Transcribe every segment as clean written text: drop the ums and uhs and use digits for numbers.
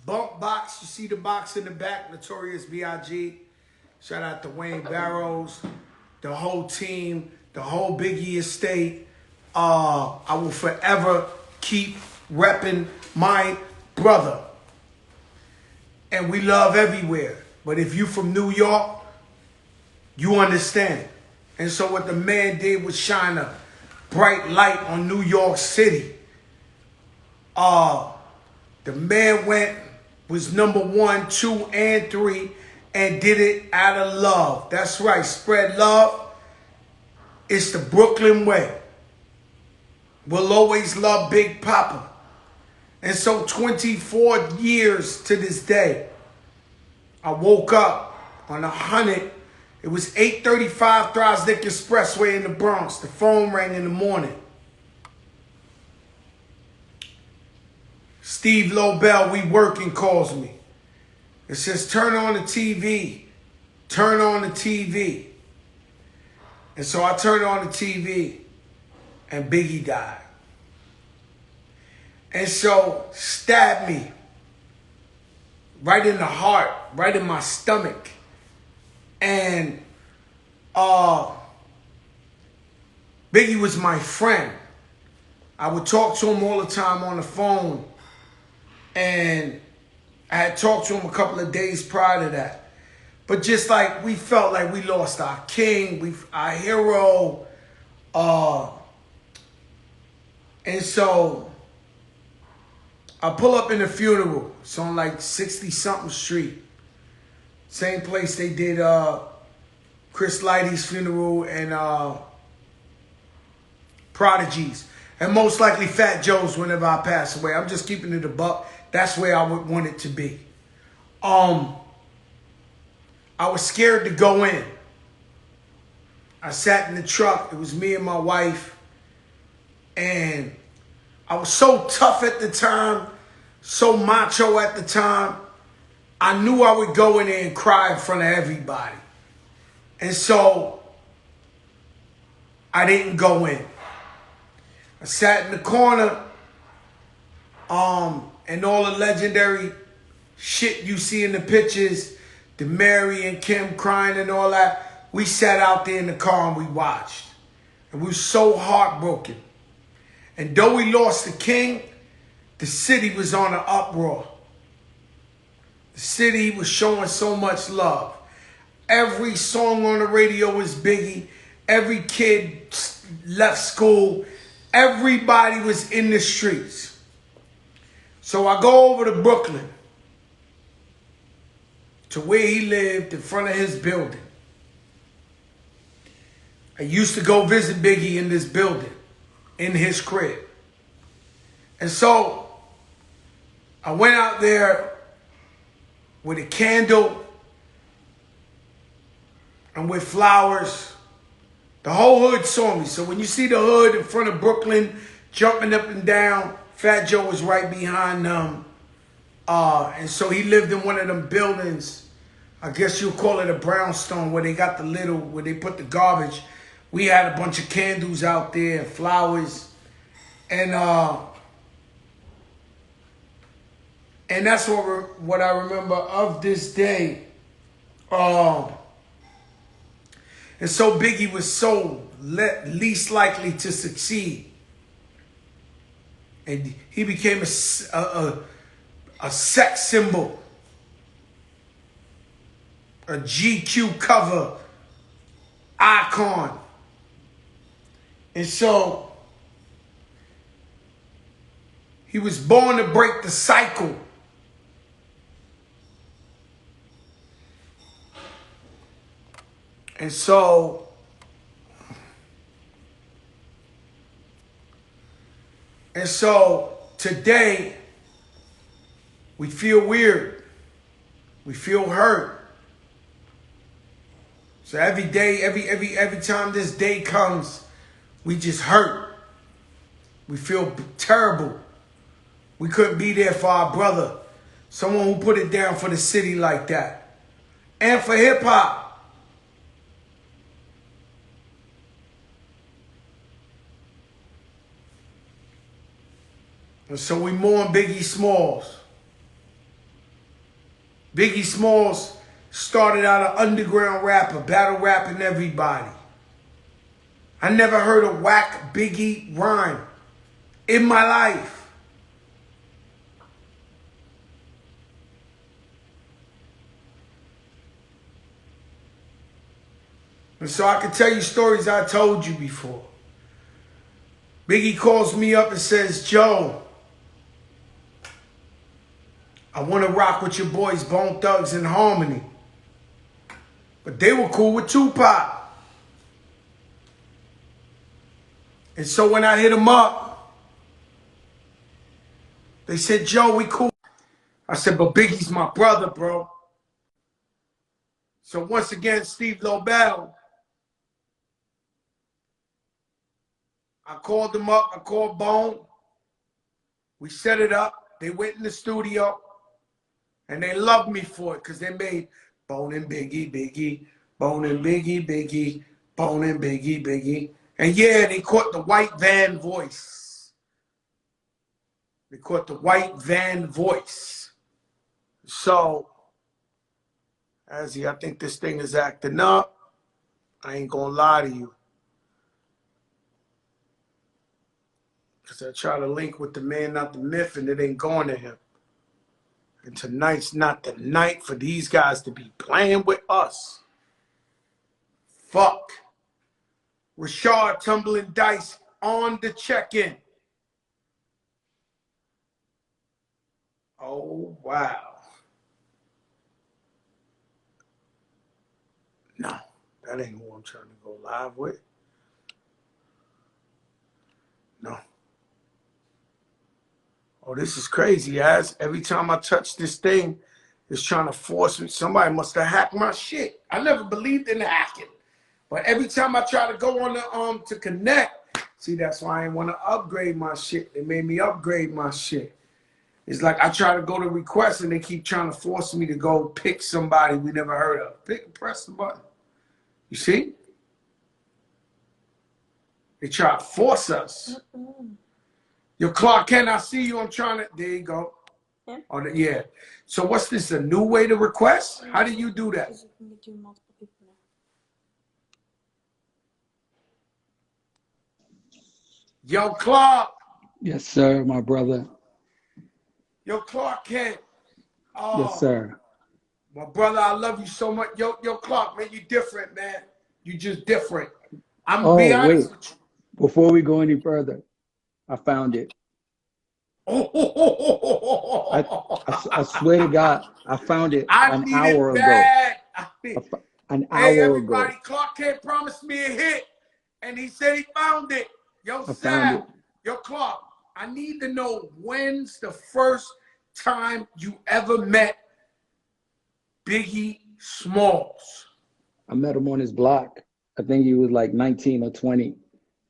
Bump box. You see the box in the back. Notorious B.I.G. Shout out to Wayne Barrows, the whole team, the whole Biggie estate. I will forever keep repping my brother. And we love everywhere. But if you from New York, you understand. And so what the man did was shine a bright light on New York City. The man was number 1, 2, and 3, and did it out of love. That's right, spread love. It's the Brooklyn way. We'll always love Big Papa. And so 24 years to this day, I woke up on 100. It was 835 Throsnick Expressway in the Bronx. The phone rang in the morning. Steve Lobel, we working, calls me. It says, turn on the TV. Turn on the TV. And so I turned on the TV and Biggie died. And so stabbed me right in the heart, right in my stomach. And Biggie was my friend. I would talk to him all the time on the phone. And I had talked to him a couple of days prior to that. But just like we felt like we lost our king, our hero. And so I pull up in the funeral. It's on like 60-something Street. Same place they did Chris Lighty's funeral and Prodigy's. And most likely Fat Joe's whenever I pass away. I'm just keeping it a buck. That's where I would want it to be. I was scared to go in. I sat in the truck. It was me and my wife. And I was so tough at the time, so macho at the time. I knew I would go in there and cry in front of everybody. And so I didn't go in. I sat in the corner, and all the legendary shit you see in the pictures, the Mary and Kim crying and all that, we sat out there in the car and we watched. And we were so heartbroken. And though we lost the king, the city was on an uproar. The city was showing so much love. Every song on the radio was Biggie. Every kid left school. Everybody was in the streets. So I go over to Brooklyn, to where he lived, in front of his building. I used to go visit Biggie in this building, in his crib. And so I went out there with a candle and with flowers. The whole hood saw me. So when you see the hood in front of Brooklyn jumping up and down, Fat Joe was right behind them. And so he lived in one of them buildings. I guess you'll call it a brownstone, where they got where they put the garbage. We had a bunch of candles out there and flowers. And that's what I remember of this day. And so Biggie was so least likely to succeed. And he became a sex symbol. A GQ cover icon. And so he was born to break the cycle. And so today we feel weird. We feel hurt. So every day, every time this day comes, we just hurt. We feel terrible. We couldn't be there for our brother. Someone who put it down for the city like that. And for hip hop. And so we mourn Biggie Smalls. Biggie Smalls started out an underground rapper, battle rapping everybody. I never heard a whack Biggie rhyme in my life. And so I can tell you stories I told you before. Biggie calls me up and says, Joe, I want to rock with your boys, Bone Thugs and Harmony. But they were cool with Tupac. And so when I hit them up, they said, Joe, we cool. I said, but Biggie's my brother, bro. So once again, Steve Lobel, I called them up. I called Bone. We set it up. They went in the studio. And they loved me for it because they made Bone and Biggie, Biggie, Bone and Biggie, Biggie, Bone and Biggie, Biggie. And yeah, they caught the white van voice. They caught the white van voice. So, Azzy, I think this thing is acting up. I ain't gonna lie to you. Because I try to link with the man, not the myth, and it ain't going to him. And tonight's not the night for these guys to be playing with us. Fuck. Rashard tumbling dice on the check-in. Oh, wow. No, that ain't who I'm trying to go live with. No. Oh, this is crazy, ass. Every time I touch this thing, it's trying to force me. Somebody must have hacked my shit. I never believed in hacking. But every time I try to go on the to connect, see, that's why I didn't want to upgrade my shit. They made me upgrade my shit. It's like I try to go to request and they keep trying to force me to go pick somebody we never heard of. Press the button. You see? They try to force us. Yo, Clark, can I see you? I'm trying to. There you go. Yeah. Oh, yeah. So what's this? A new way to request? How do you do that? Yo, Clark. Yes, sir, my brother. Yo, Clark Kent. Yes, sir. My brother, I love you so much. Yo, Clark, man, you different, man. You just different. I'm gonna be honest with you. Before we go any further, I found it. I swear to God, I found it an hour ago. An hour ago. Clark Kent promised me a hit, and he said he found it. Yo, Sam. Yo, Clark, I need to know when's the first time you ever met Biggie Smalls? I met him on his block. I think he was like 19 or 20.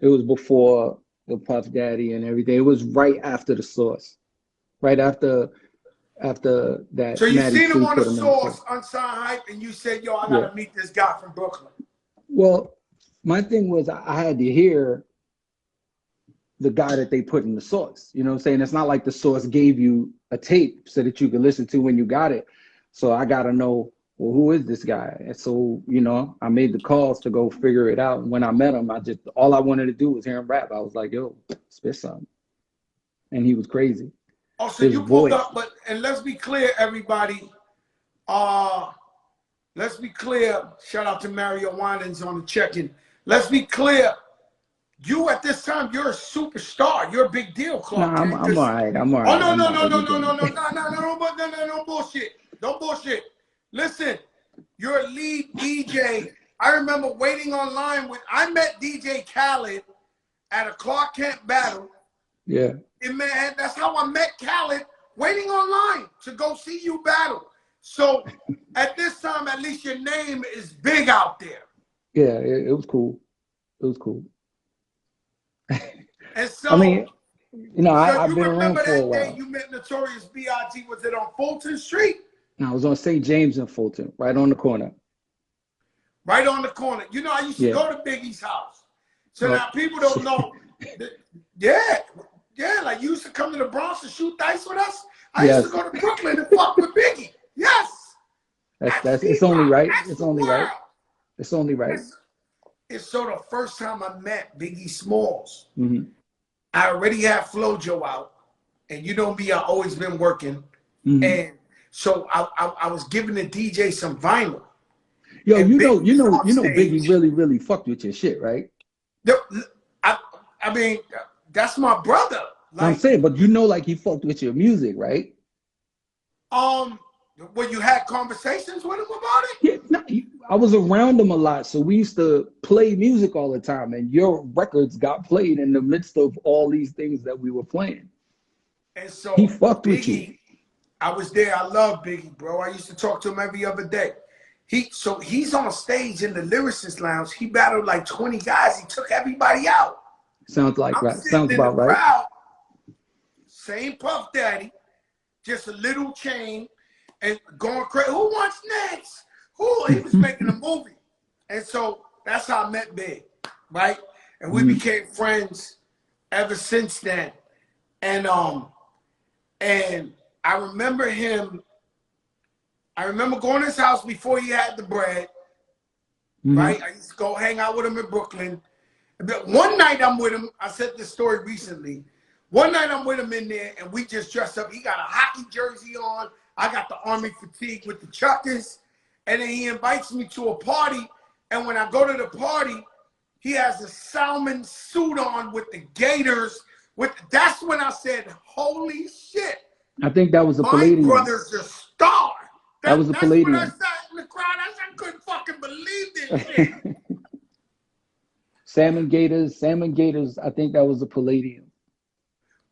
It was before the Puff Daddy and everything. It was right after the Source. Right after that. So you seen him on the Source, Unsigned Hype, and you said, yo, I gotta meet this guy from Brooklyn. Well, my thing was I had to hear the guy that they put in the Source. You know what I'm saying? It's not like the Source gave you a tape so that you could listen to when you got it. So I got to know, well, who is this guy? And so, you know, I made the calls to go figure it out. And when I met him, all I wanted to do was hear him rap. I was like, yo, spit something. And he was crazy. Oh, so you pulled up, and let's be clear, everybody. Let's be clear. Shout out to Mario Winans on the check-in. Let's be clear. You at this time, you're a superstar. You're a big deal, Clark. No, I'm all right. I'm all right. Oh, no bullshit. No bullshit. Listen, you're a lead DJ. I remember waiting online I met DJ Khaled at a Clark Kent battle. Yeah. And man, that's how I met Khaled, waiting online to go see you battle. So at this time, at least your name is big out there. Yeah, it was cool. It was cool. And so, I mean, you know, I've been around for a while. Day you met Notorious B.I.G. Was it on Fulton Street? No, I was on St. James and Fulton, right on the corner. Right on the corner. You know, I used to go to Biggie's house. So now people don't know. Yeah, like you used to come to the Bronx and shoot dice with us. I used to go to Brooklyn and fuck with Biggie. Yes. That's She it's only rock. right. That's It's the only right. world. It's only right. It's so the first time I met Biggie Smalls, Hmm. I already had FloJo out, and you know me, I always been working, Hmm. and so I was giving the DJ some vinyl, Yo, and Biggie was on Biggie stage. really fucked with your shit, right? I, I mean, that's my brother. No, I'm Like, saying, but like he fucked with your music, right? um, when you had conversations with him about it, Yeah, no, I was around him a lot, so we used to play music all the time, and your records got played in the midst of all these things that we were playing. and He so fucked with you. Biggie, I was there. I love Biggie, bro. I used to talk to him every other day. He's on stage in the lyricist lounge. He battled like 20 guys. He took everybody out. Sounds like I'm right. sitting Sounds in the about right. crowd, same Puff Daddy, just a little chain, and going crazy. Who wants next? Who? He was making a movie. And so that's how I met Big, right? And we became friends ever since then. And I remember him. I remember going to his house before he had the bread, right? I used to go hang out with him in Brooklyn. But one night I'm with him. I said this story recently. One night I'm with him in there, and we just dressed up. He got a hockey jersey on. I got the army fatigue with the chuckers. And then he invites me to a party. And when I go to the party, he has a salmon suit on with the gators. That's when I said, holy shit. I think that was the My Palladium. brother's a star. That was the That's when I Palladium. sat in the crowd. I couldn't fucking believe this shit. Salmon Gators. I think that was the Palladium.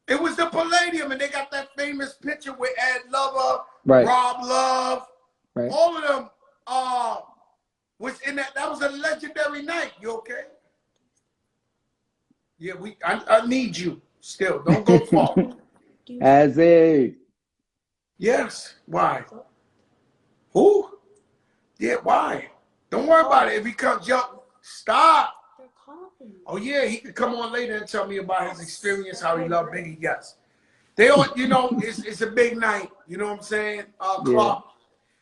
It was the Palladium, and they got that famous picture with Ed Lover, Right. Rob Love, Right. all of them. Was in that. That was a legendary night. You okay? Yeah, I need you still. Don't go far. As a. Yes. Why? Who? Yeah. Why? Don't worry about it. If he comes, yo, stop. Oh yeah, he could come on later and tell me about his experience, how he loved Biggie. Yes, they all, you know, it's a big night. You know what I'm saying, Clark? Yeah.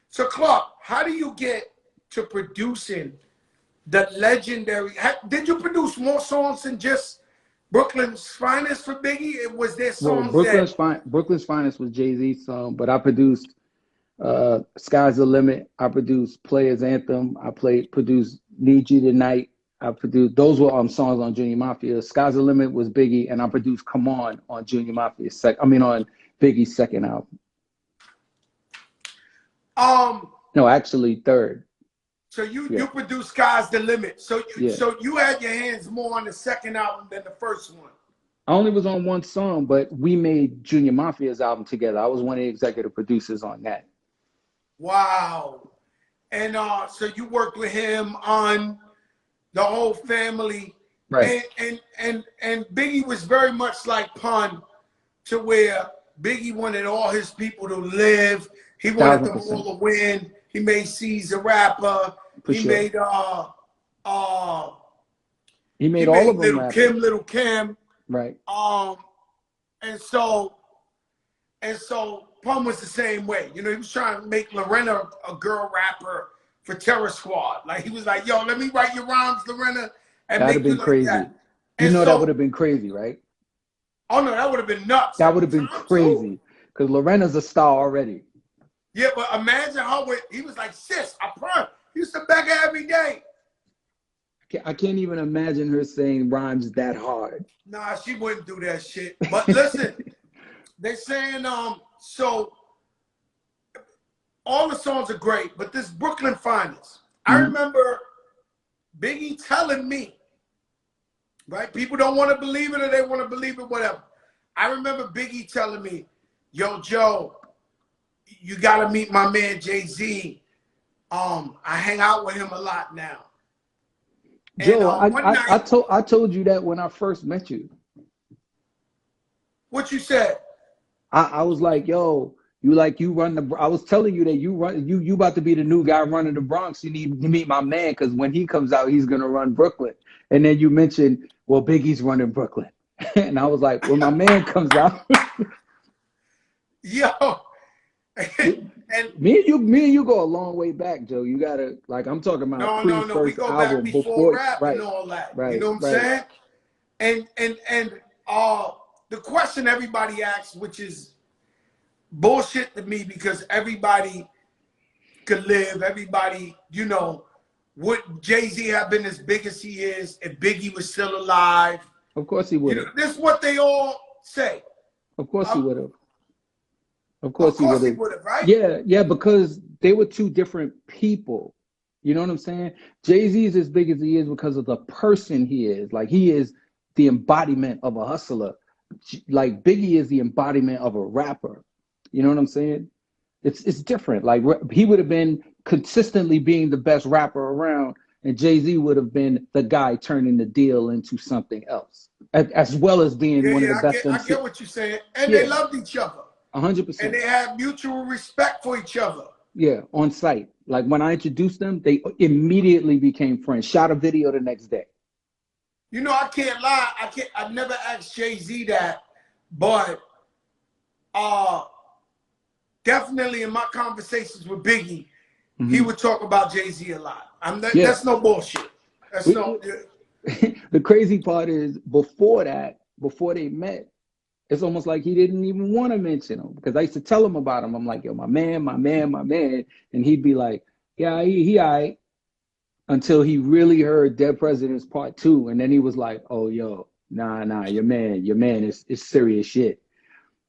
So Clark, how do you get to producing the legendary? Did you produce more songs than just Brooklyn's Finest for Biggie? Was there Well, songs that? Brooklyn's Finest was Jay-Z's song, but I produced Sky's the Limit. I produced Players Anthem. Produced Need You Tonight. I produced those were songs on Junior Mafia. Sky's the Limit was Biggie, and I produced Come On Junior Mafia's on Biggie's second album. No, actually third. So you produced Sky's the Limit. So you had your hands more on the second album than the first one. I only was on one song, but we made Junior Mafia's album together. I was one of the executive producers on that. Wow. And so you worked with him on the whole family. Right. And Biggie was very much like Pun, to where Biggie wanted all his people to live. He wanted 1000%. them all to win. He made C's a rapper. He made He made all of them rappers. Little Kim. Right. And so Pun was the same way. You know, he was trying to make Lorena a girl rapper for Terror Squad. Like he was like, yo, let me write your rhymes, Lorena, and That'd make have been you crazy. like that. You know that would have been crazy, right? Oh no, that would have been nuts. That would have been crazy. Because Lorena's a star already. Yeah, but imagine how he was like, sis, I promise. He used to beg her every day. I can't even imagine her saying rhymes that hard. Nah, she wouldn't do that shit. But listen, they're saying, so all the songs are great, but this Brooklyn Finest, I remember Biggie telling me, right? People don't want to believe it or they want to believe it, whatever. I remember Biggie telling me, yo, Joe, you got to meet my man Jay-Z. I hang out with him a lot now. Joe, I told you that when I first met you. What you said? I was like, yo, you run the. I was telling you that you about to be the new guy running the Bronx. You need to meet my man because when he comes out, he's gonna run Brooklyn. And then you mentioned, well, Biggie's running Brooklyn, and I was like, when my man comes out, yo, And Me and you go a long way back, Joe. You gotta like I'm talking about no. We pre-first go back album before before, rap and right, all that. You right, know what I'm right. saying? And the question everybody asks, which is bullshit to me, because everybody could live, everybody, you know, would Jay-Z have been as big as he is if Biggie was still alive? Of course he You would know, have. this is what they all say. Of course he Um, would have. Of of course he would course he have. would have, right? Yeah, yeah, because they were two different people. You know what I'm saying? Jay-Z is as big as he is because of the person he is. Like he is the embodiment of a hustler. Like Biggie is the embodiment of a rapper. You know what I'm saying? It's different. Like he would have been consistently being the best rapper around, and Jay-Z would have been the guy turning the deal into something else, as well as being one of the Yeah, best I MC. get what you're saying. And they Yeah, loved each other. And 100%. they had mutual respect for each other. Yeah, on site. Like when I introduced them, they immediately became friends. Shot a video the next day. You know, I can't lie. I've never asked Jay-Z that, but uh definitely in my conversations with Biggie, he would talk about Jay-Z a lot. Yeah. That's no bullshit. That's no. The crazy part is before that, before they met, it's almost like he didn't even want to mention him because I used to tell him about him. I'm like, yo, my man, my man, my man. And he'd be like, yeah, he all right. Until he really heard Dead Presidents Part 2. And then he was like, oh, yo, nah, your man is serious shit.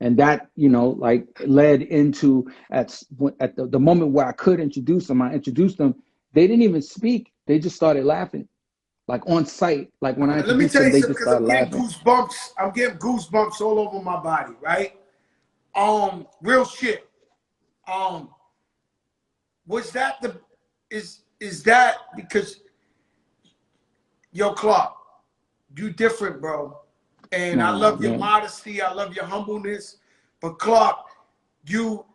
And that, you know, like led into at the moment where I could introduce them, I introduced them. They didn't even speak. They just started laughing, like on site. Like when I Let me introduced tell them, you they something, just because started I'm getting laughing. goosebumps. I'm getting goosebumps all over my body, right? Real shit. Was that the is that because yo Clark, you different, bro. And I Nah, love your man. modesty, I love your humbleness. But Clark, you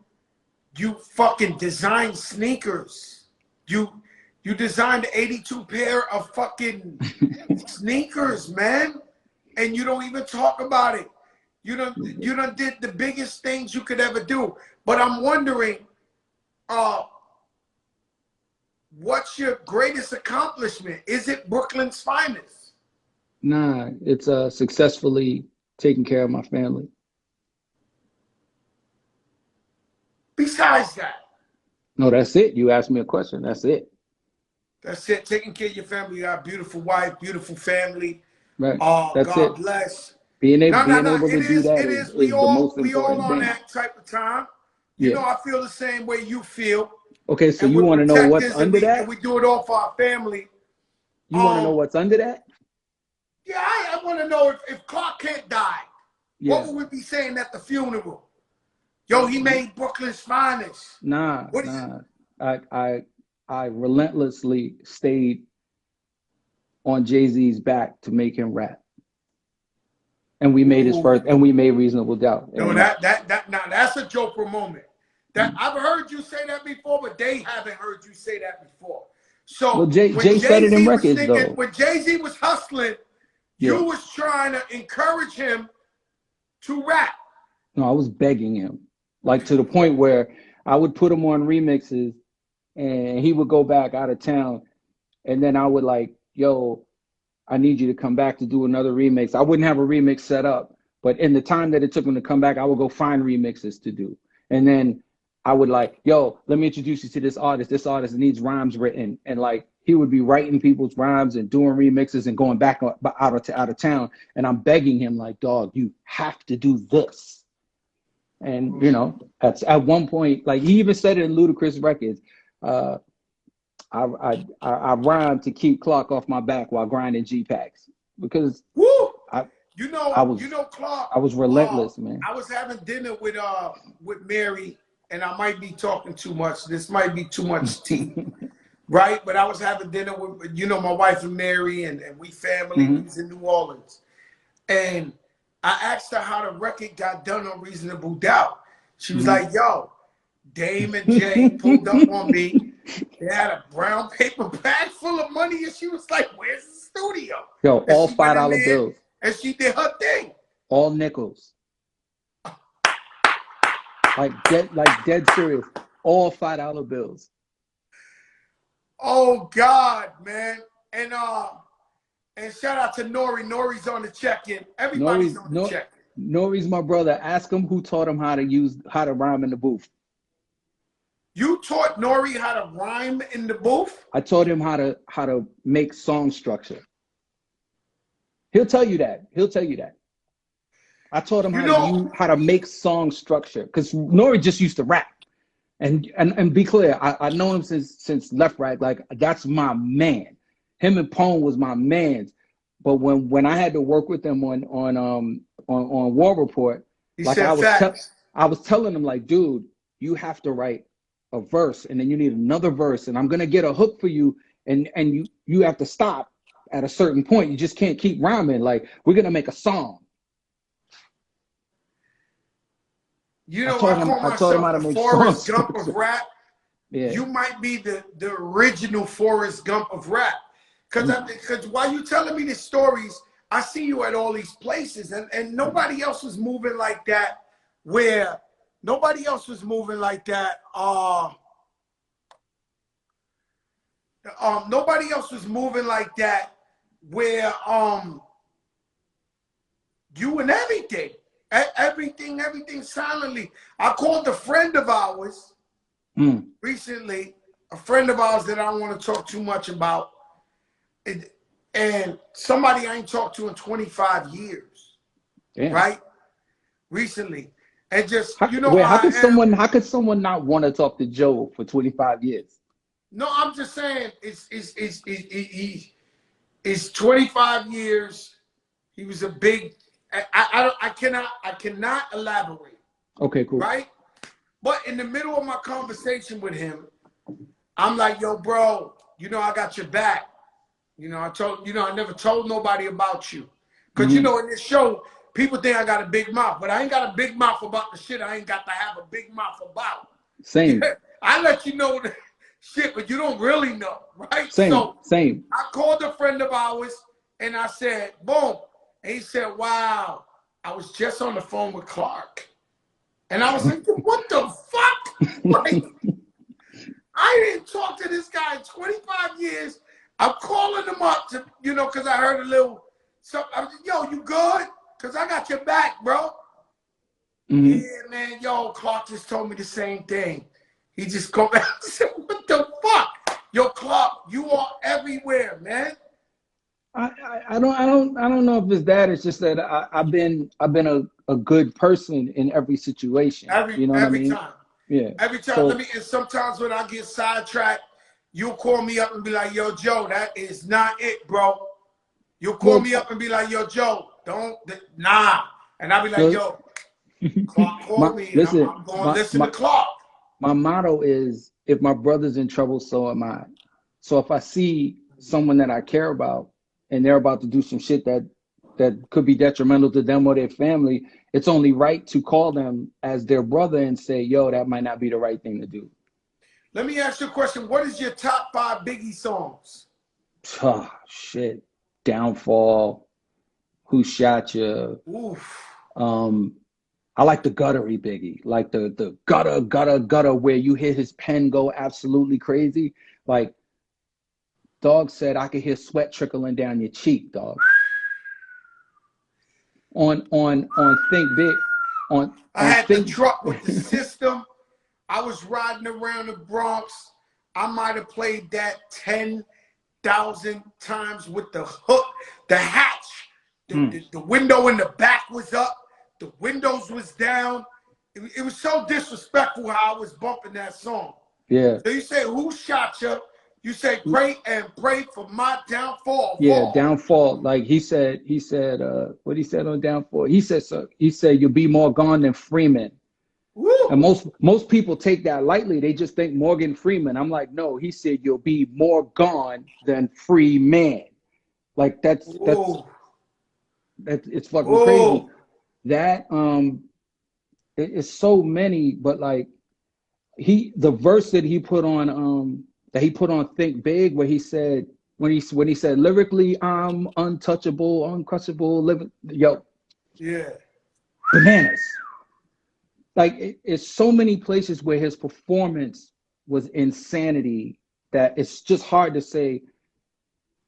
fucking design sneakers. You designed 82 pair of fucking sneakers, man. And you don't even talk about it. You done did the biggest things you could ever do. But I'm wondering, what's your greatest accomplishment? Is it Brooklyn's finest? Nah, it's successfully taking care of my family. Besides that, No, that's it. You asked me a question. That's it. that's it. Taking care of your family. You got a beautiful wife, beautiful family. Right. That's God it. bless. Being No, no, being no. able to do that It is is. is the most We all important on thing. that type of time. You Yeah. know, I feel the same way you feel, Okay, so and you we're want to know what's protectors, and under we that? do it all for our family. You want to know what's under that? Yeah, I want to know if Clark Kent died, what Yeah. would we be saying at the funeral? Yo, he made Brooklyn's finest. Nah, What is nah. I relentlessly stayed on Jay-Z's back to make him rap. And we made his Ooh. first and we made Reasonable Doubt. No, And now that's a joker moment. That I've heard you say that before, but they haven't heard you say that before. well, So when Jay said it in Jay-Z was records thinking, though. when Jay-Z was hustling, Yeah. you was trying to encourage him to rap. No, I was begging him. Like to the point where I would put him on remixes and he would go back out of town and then I would like, yo, I need you to come back to do another remix. I wouldn't have a remix set up, but in the time that it took him to come back, I would go find remixes to do. And then I would like, yo, let me introduce you to this artist. This artist needs rhymes written. And like, he would be writing people's rhymes and doing remixes and going back out of town. And I'm begging him like, dog, you have to do this. And, you know, at one point, like he even said it in Ludacris records, uh, I rhymed to keep Clark off my back while grinding G packs because Woo! I I You was know, Clark. I was relentless, man. I was having dinner with Mary, and I might be talking too much. This might be too much tea, right? But I was having dinner with my wife and Mary, and we family. We was in New Orleans, and I asked her how the record got done on Reasonable Doubt. She was like, "Yo, Dame and Jay pulled up on me. They had a brown paper bag full of money, and she was like, 'Where's the studio?' Yo, And all she went in $5 there bills, and she did her thing. all nickels. like dead serious. All $5 bills. Oh God, man. And shout out to Nori. Nori's on the check-in. Everybody's on the check-in. Nori's my brother. Ask him who taught him how to rhyme in the booth. You taught Nori how to rhyme in the booth? I taught him how to make song structure. He'll tell you that. I taught him how to make song structure, because Nori just used to rap. And be clear, I know him since Left Right. Like, that's my man. Him and Pone was my mans. But when I had to work with them on War Report, I was telling him, like, dude, you have to write a verse, and then you need another verse, and I'm gonna get a hook for you, and you have to stop at a certain point. You just can't keep rhyming. Like, we're gonna make a song. You know, I call myself the Forrest Gump of rap. Yeah. You might be the original Forrest Gump of rap. Because while you telling me the stories, I see you at all these places, and nobody else was moving like that. Nobody else was moving like that where you and everything silently. I called a friend of ours recently, a friend of ours that I don't want to talk too much about, and somebody I ain't talked to in 25 years. Damn. Right? Recently. And just, how could someone not want to talk to Joe for 25 years? No, I'm just saying it's 25 years. He was a big, I cannot elaborate. Okay, cool. Right? But in the middle of my conversation with him, I'm like, yo, bro, I got your back. I never told nobody about you. Because, in this show, people think I got a big mouth, but I ain't got a big mouth about the shit I ain't got to have a big mouth about. Same. I let you know the shit, but you don't really know, right? Same. I called a friend of ours, and I said, boom. And he said, wow, I was just on the phone with Clark. And I was like, what the fuck? Like, I didn't talk to this guy in 25 years. I'm calling him up to, because I heard a little something. I was like, yo, you good? Because I got your back, bro. Yeah, man. Yo, Clark just told me the same thing. He just called back and said, what the fuck? Yo, Clark, you are everywhere, man. I don't know if it's that. It's just that I've been a good person in every situation. Every time. Yeah. Every time. And sometimes when I get sidetracked, you'll call me up and be like, yo, Joe, that is not it, bro. You'll call me up and be like, yo, Joe, nah. And I'll be like, yo, Clark called me. Listen, I'm going to listen to Clark. My motto is, if my brother's in trouble, so am I. So if I see someone that I care about and they're about to do some shit that could be detrimental to them or their family, it's only right to call them as their brother and say, yo, that might not be the right thing to do. Let me ask you a question. What is your top 5 Biggie songs? Oh, shit. Downfall. Who Shot You? Oof. I like the guttery Biggie, like the gutter where you hear his pen go absolutely crazy. Like, dog said, I could hear sweat trickling down your cheek, dog. On Think Big. I had the truck with the system. I was riding around the Bronx. I might have played that 10,000 times with the hook, the hatch. The window in the back was up. The windows was down. It was so disrespectful how I was bumping that song. Yeah. So you say, who shot you? You say, pray for my downfall. Yeah, downfall. Like he said, what he said on downfall. He said, you'll be more gone than Freeman. Woo. And most people take that lightly. They just think Morgan Freeman. I'm like, no, he said you'll be more gone than free man. Like that's it's fucking crazy. That it's so many, but like the verse that he put on Think Big, where he said when he said lyrically I'm untouchable, uncrushable, living, yo, yeah, bananas. like it's so many places where his performance was insanity that it's just hard to say.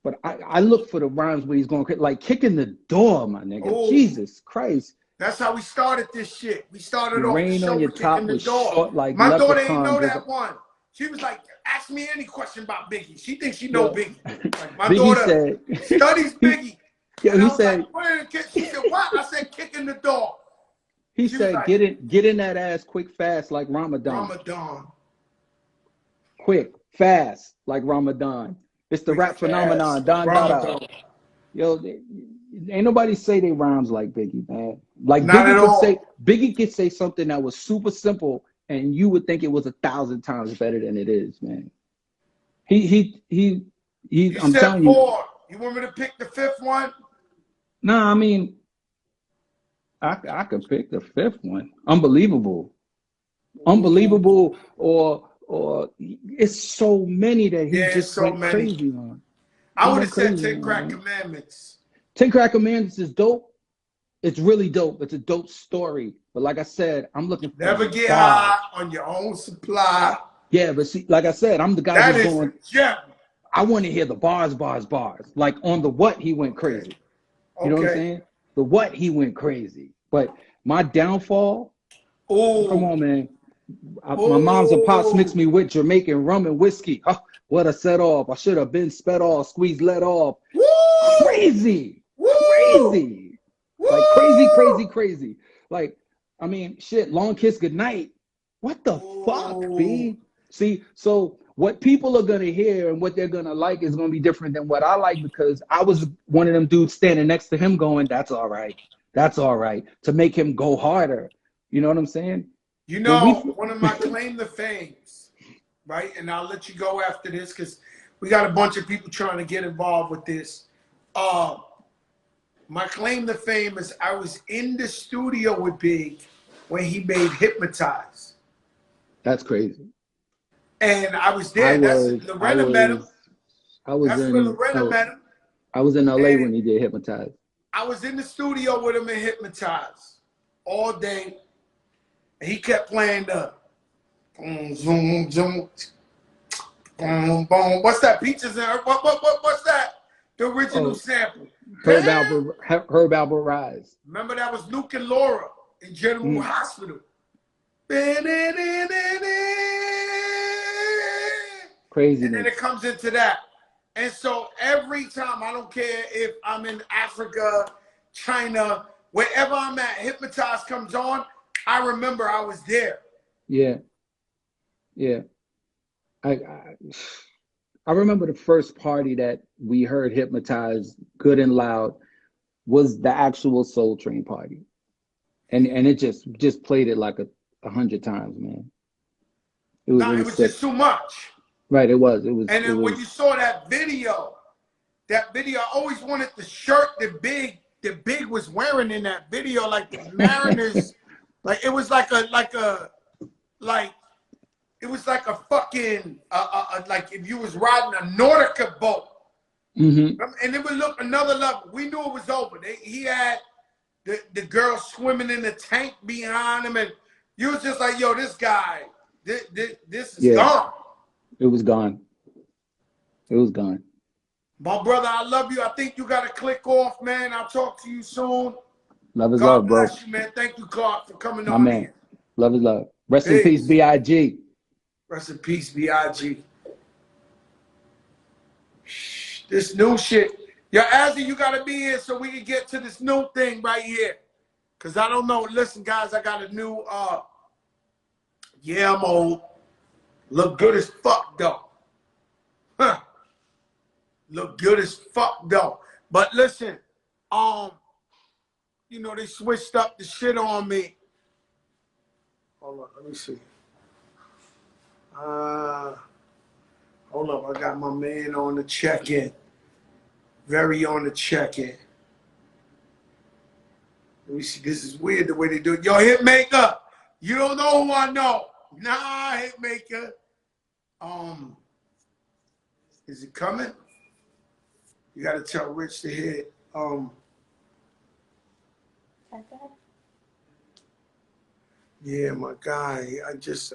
But I look for the rhymes where he's going like kicking the door, my nigga. Oh, Jesus Christ. that's how we started this shit. We started The off the rain show on your with kicking top the was door. short like My daughter ain't leprechaun know driven. that one. She was like, ask me any question about Biggie. She thinks she know Yo, Biggie. Like, my Biggie daughter said, studies Biggie. yo, And I he was like, said, where the kid? She said, what? I said, kicking the door. he She was said, like, get in that ass quick, fast like Ramadan. Ramadan. Quick, fast like Ramadan. It's the Quick, rap fast. phenomenon. Don Dada. Ramadan. Yo, ain't nobody say they rhymes like Biggie, man. Like Not at all. Biggie could say something that was super simple, and you would think it was 1,000 times better than it is, man. He. You I'm said telling you. 4. You want me to pick the 5th one? Nah, I mean, I could pick the 5th one. Unbelievable, Ooh. unbelievable, or it's so many that he Yeah, just so went many. crazy on. He I would went have said crazy 10 on, Crack man. Commandments. 10 Crack Commandments is dope. It's really dope. It's a dope story. But like I said, I'm looking for Never the get high bars. on your own supply. Yeah, but see, like I said, I'm the guy That who's is a going, gem. I want to hear the bars, bars, bars. Like on the what he went Okay. crazy. You know what I'm Okay. saying? The what he went crazy. But my downfall, come Ooh. on, man. My mom's and pops mixed Ooh. me with Jamaican rum and whiskey. Oh, what a set off. I should have been sped off, squeezed let off. Woo! Crazy. Woo! Crazy. Like crazy, Woo! crazy, crazy. Like, I mean, shit, long kiss goodnight. What the fuck, Ooh. B? See, so what people are gonna hear and what they're gonna like is gonna be different than what I like because I was one of them dudes standing next to him going, that's all right. That's all right. To make him go harder. You know what I'm saying? You When we know, one of my claim to fames, right? And I'll let you go after this because we got a bunch of people trying to get involved with this. My claim to fame is I was in the studio with Big when he made Hypnotize. That's crazy. And I was I there. That's was I Loretta met him. was I was That's where in Loretta met him. I was in LA And when he did Hypnotize. I was in the studio with him and Hypnotize all day. And he kept playing the boom, zoom, zoom, boom, boom. What's that? Peaches and what's that? The original Oh, sample. Herb Damn. Albert Herb Albert Rise. Remember that was Luke and Laura in General Mm, Hospital. And then it craziness. comes into that. And so every time, I don't care if I'm in Africa, China, wherever I'm at, Hypnotize comes on, I remember I was there. Yeah, yeah. I, I I remember the first party that we heard Hypnotize good and loud was the actual Soul Train party. And it just played it like 100 times, man. It Nah, it was was sick. just too much. Right, And it then when you was saw that video, I always wanted the shirt that Big was wearing in that video, like the Mariners, like it was like it was like a fucking like if you was riding a Nautica boat, hmm and it would look another level. We knew it was over. He had the girl swimming in the tank behind him, and you was just like, yo, this guy, this is Yeah, gone. it was gone. It was gone. My brother, I love you. I think you got to click off, man. I'll talk to you soon. Love is God love, bro. bless you, man. Thank you, Clark, for coming My on man. here. Love is love. Rest in peace, Peace. B.I.G. Rest in peace, B.I.G. This new shit. Yo, Azzy, you got to be here so we can get to this new thing right here. Because I don't know. Listen, guys, I got a new, yeah, I'm old. Look good as fuck, though. Huh. Look good as fuck, though. But listen, you know, they switched up the shit on me. Hold on, let me see. Hold up, I got my man on the check-in. Very on the check-in. Let me see, this is weird the way they do it. Yo, Hitmaker, you don't know who I know. Nah, Hitmaker. Is it coming? You gotta tell Rich to hit, Yeah, my guy. I just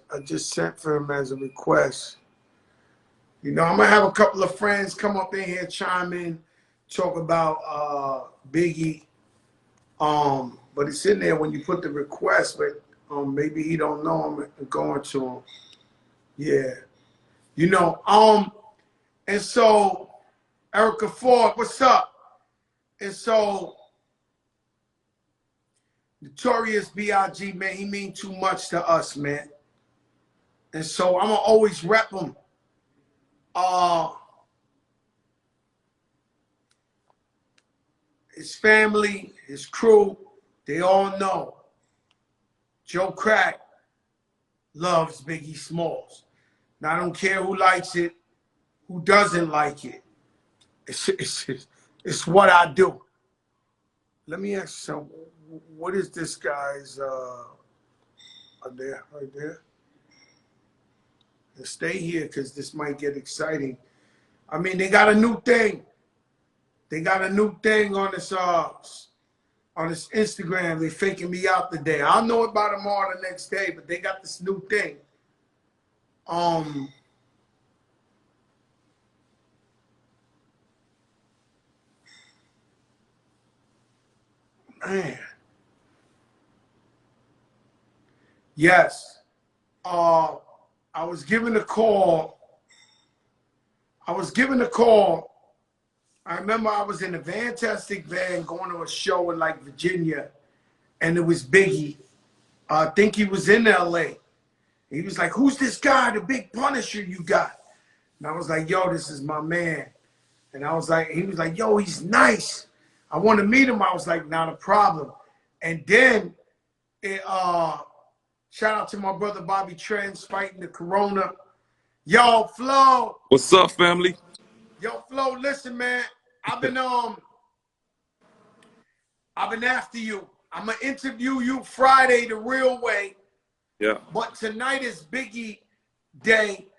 sent for him as a request. You know, I'm gonna have a couple of friends come up in here, chime in, talk about Biggie. But it's in there when you put the request, but maybe he don't know I'm going to him. Yeah. You know, and so Erica Ford, what's up? And so Notorious B.I.G, man, he mean too much to us, man. And so I'm gonna always rep him. His family, his crew, they all know Joe Crack loves Biggie Smalls. Now I don't care who likes it, who doesn't like it. It's what I do. Let me ask you something. What is this guy's there, right there? And stay here because this might get exciting. I mean, they got a new thing. They got a new thing on this Instagram. They faking me out today. I'll know about it tomorrow the next day, but they got this new thing. Man. Yes. I was given a call. I remember I was in a fantastic van going to a show in like Virginia, and it was Biggie. I think he was in LA. He was like, "Who's this guy, the big Punisher you got?" And I was like, "Yo, this is my man." And I was like, he was like, "Yo, he's nice. I want to meet him." I was like, "Not a problem." And then shout out to my brother Bobby Trends fighting the corona. Yo, Flo. What's up, family? Yo, Flo, listen, man. I've been after you. I'm gonna interview you Friday the real way. Yeah. But tonight is Biggie Day.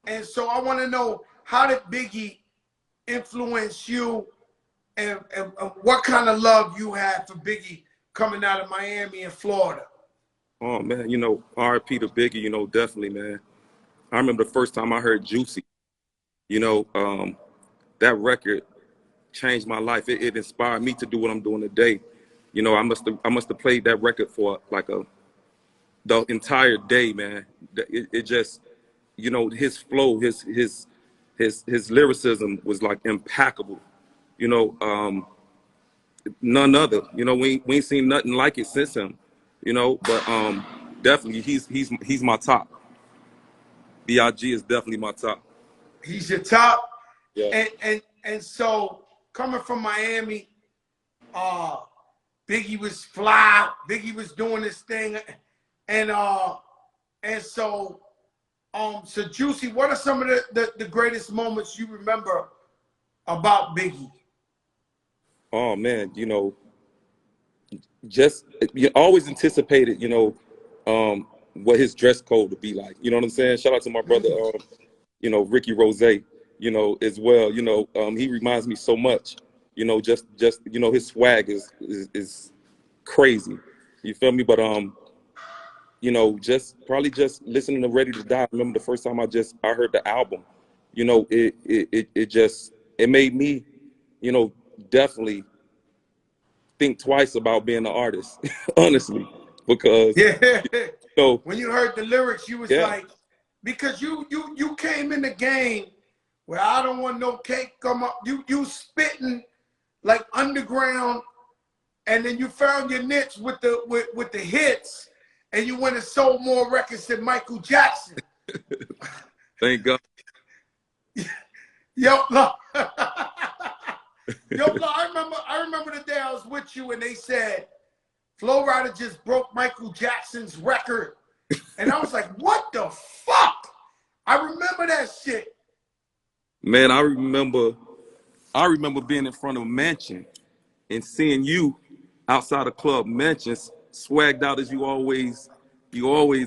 And so I want to know, how did Biggie influence you, and what kind of love you had for Biggie coming out of Miami and Florida? Oh man, you know, R.I.P. to Biggie, you know, definitely, man. I remember the first time I heard Juicy. You know, that record changed my life. It inspired me to do what I'm doing today. You know, I must have played that record for like the entire day, man. It just, you know, his flow, his lyricism was like impeccable. You know, none other. You know, we ain't seen nothing like it since him. You know, but definitely he's my top. B.I.G. is definitely my top. He's your top. Yeah. And so coming from Miami, Biggie was fly. Biggie was doing this thing, and so Juicy, what are some of the greatest moments you remember about Biggie? Oh man, you know, just you always anticipated, you know, what his dress code would be like. You know what I'm saying? Shout out to my brother, you know, Ricky Rose, you know, as well. You know, he reminds me so much. You know, just you know, his swag is crazy. You feel me? But you know, probably just listening to Ready to Die. I remember the first time I heard the album. You know, it made me, you know, definitely think twice about being an artist, honestly, because Yeah. you know, When you heard the lyrics, you was yeah, like, because you came in the game where I don't want no cake come up. You spitting like underground, and then you found your niche with the hits, and you went and sold more records than Michael Jackson. thank God. Yo, look. Yo, look, I remember the day I was with you and they said Flo Rida just broke Michael Jackson's record. And I was like, what the fuck? I remember that shit. Man, I remember being in front of a mansion and seeing you outside a club mansions, swagged out as you always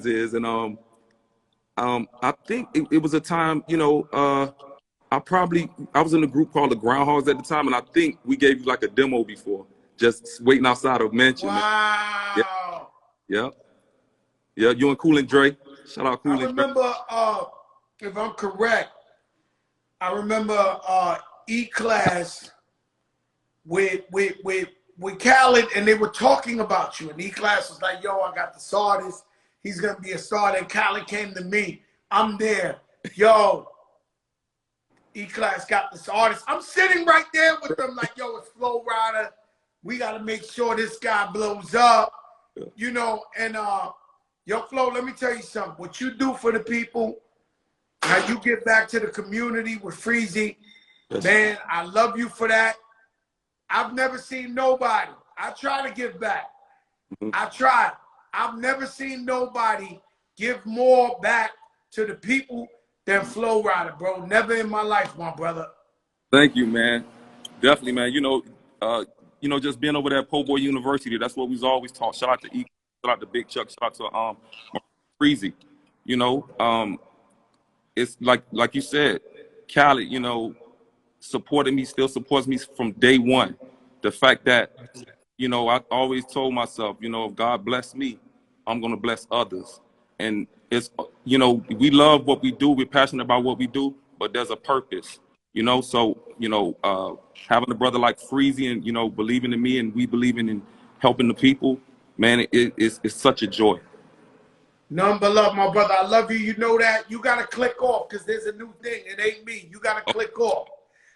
is. And I think it was a time, you know, I was in a group called the Groundhogs at the time, and I think we gave you like a demo before, just waiting outside of mansion, man. Yeah, Wow. yeah. Yeah, you and Cool and Dre. Shout out I Cool and Dre. remember, if I'm correct, I remember E-Class with Khaled, and they were talking about you. And E-Class was like, yo, I got this artist. He's going to be a star. And Khaled came to me. I'm there. Yo, E-Class got this artist. I'm sitting right there with them like, yo, it's Flo Rida. We got to make sure this guy blows up, you know. And, yo, Flo, let me tell you something. What you do for the people, how you get back to the community with Freezy, man, I love you for that. I've never seen nobody. I try to give back. I try. I've never seen nobody give more back to the people than Flo Rida, bro. Never in my life, my brother. Thank you, man. Definitely, man. You know, just being over there at Po Boy University, that's what we've always taught. Shout out to E, shout out to Big Chuck, shout out to Freezy. You know, it's like you said, Khaled, you know, supported me, still supports me from day one. The fact that, you know, I always told myself, you know, if God bless me, I'm gonna bless others. And it's, you know, we love what we do, we're passionate about what we do, but there's a purpose, you know. So, you know, having a brother like Freezy and, you know, believing in me and we believing in helping the people, man, it's such a joy. None but love, my brother. I love you. You know that. You got to click off because there's a new thing. It ain't me. You got to click off.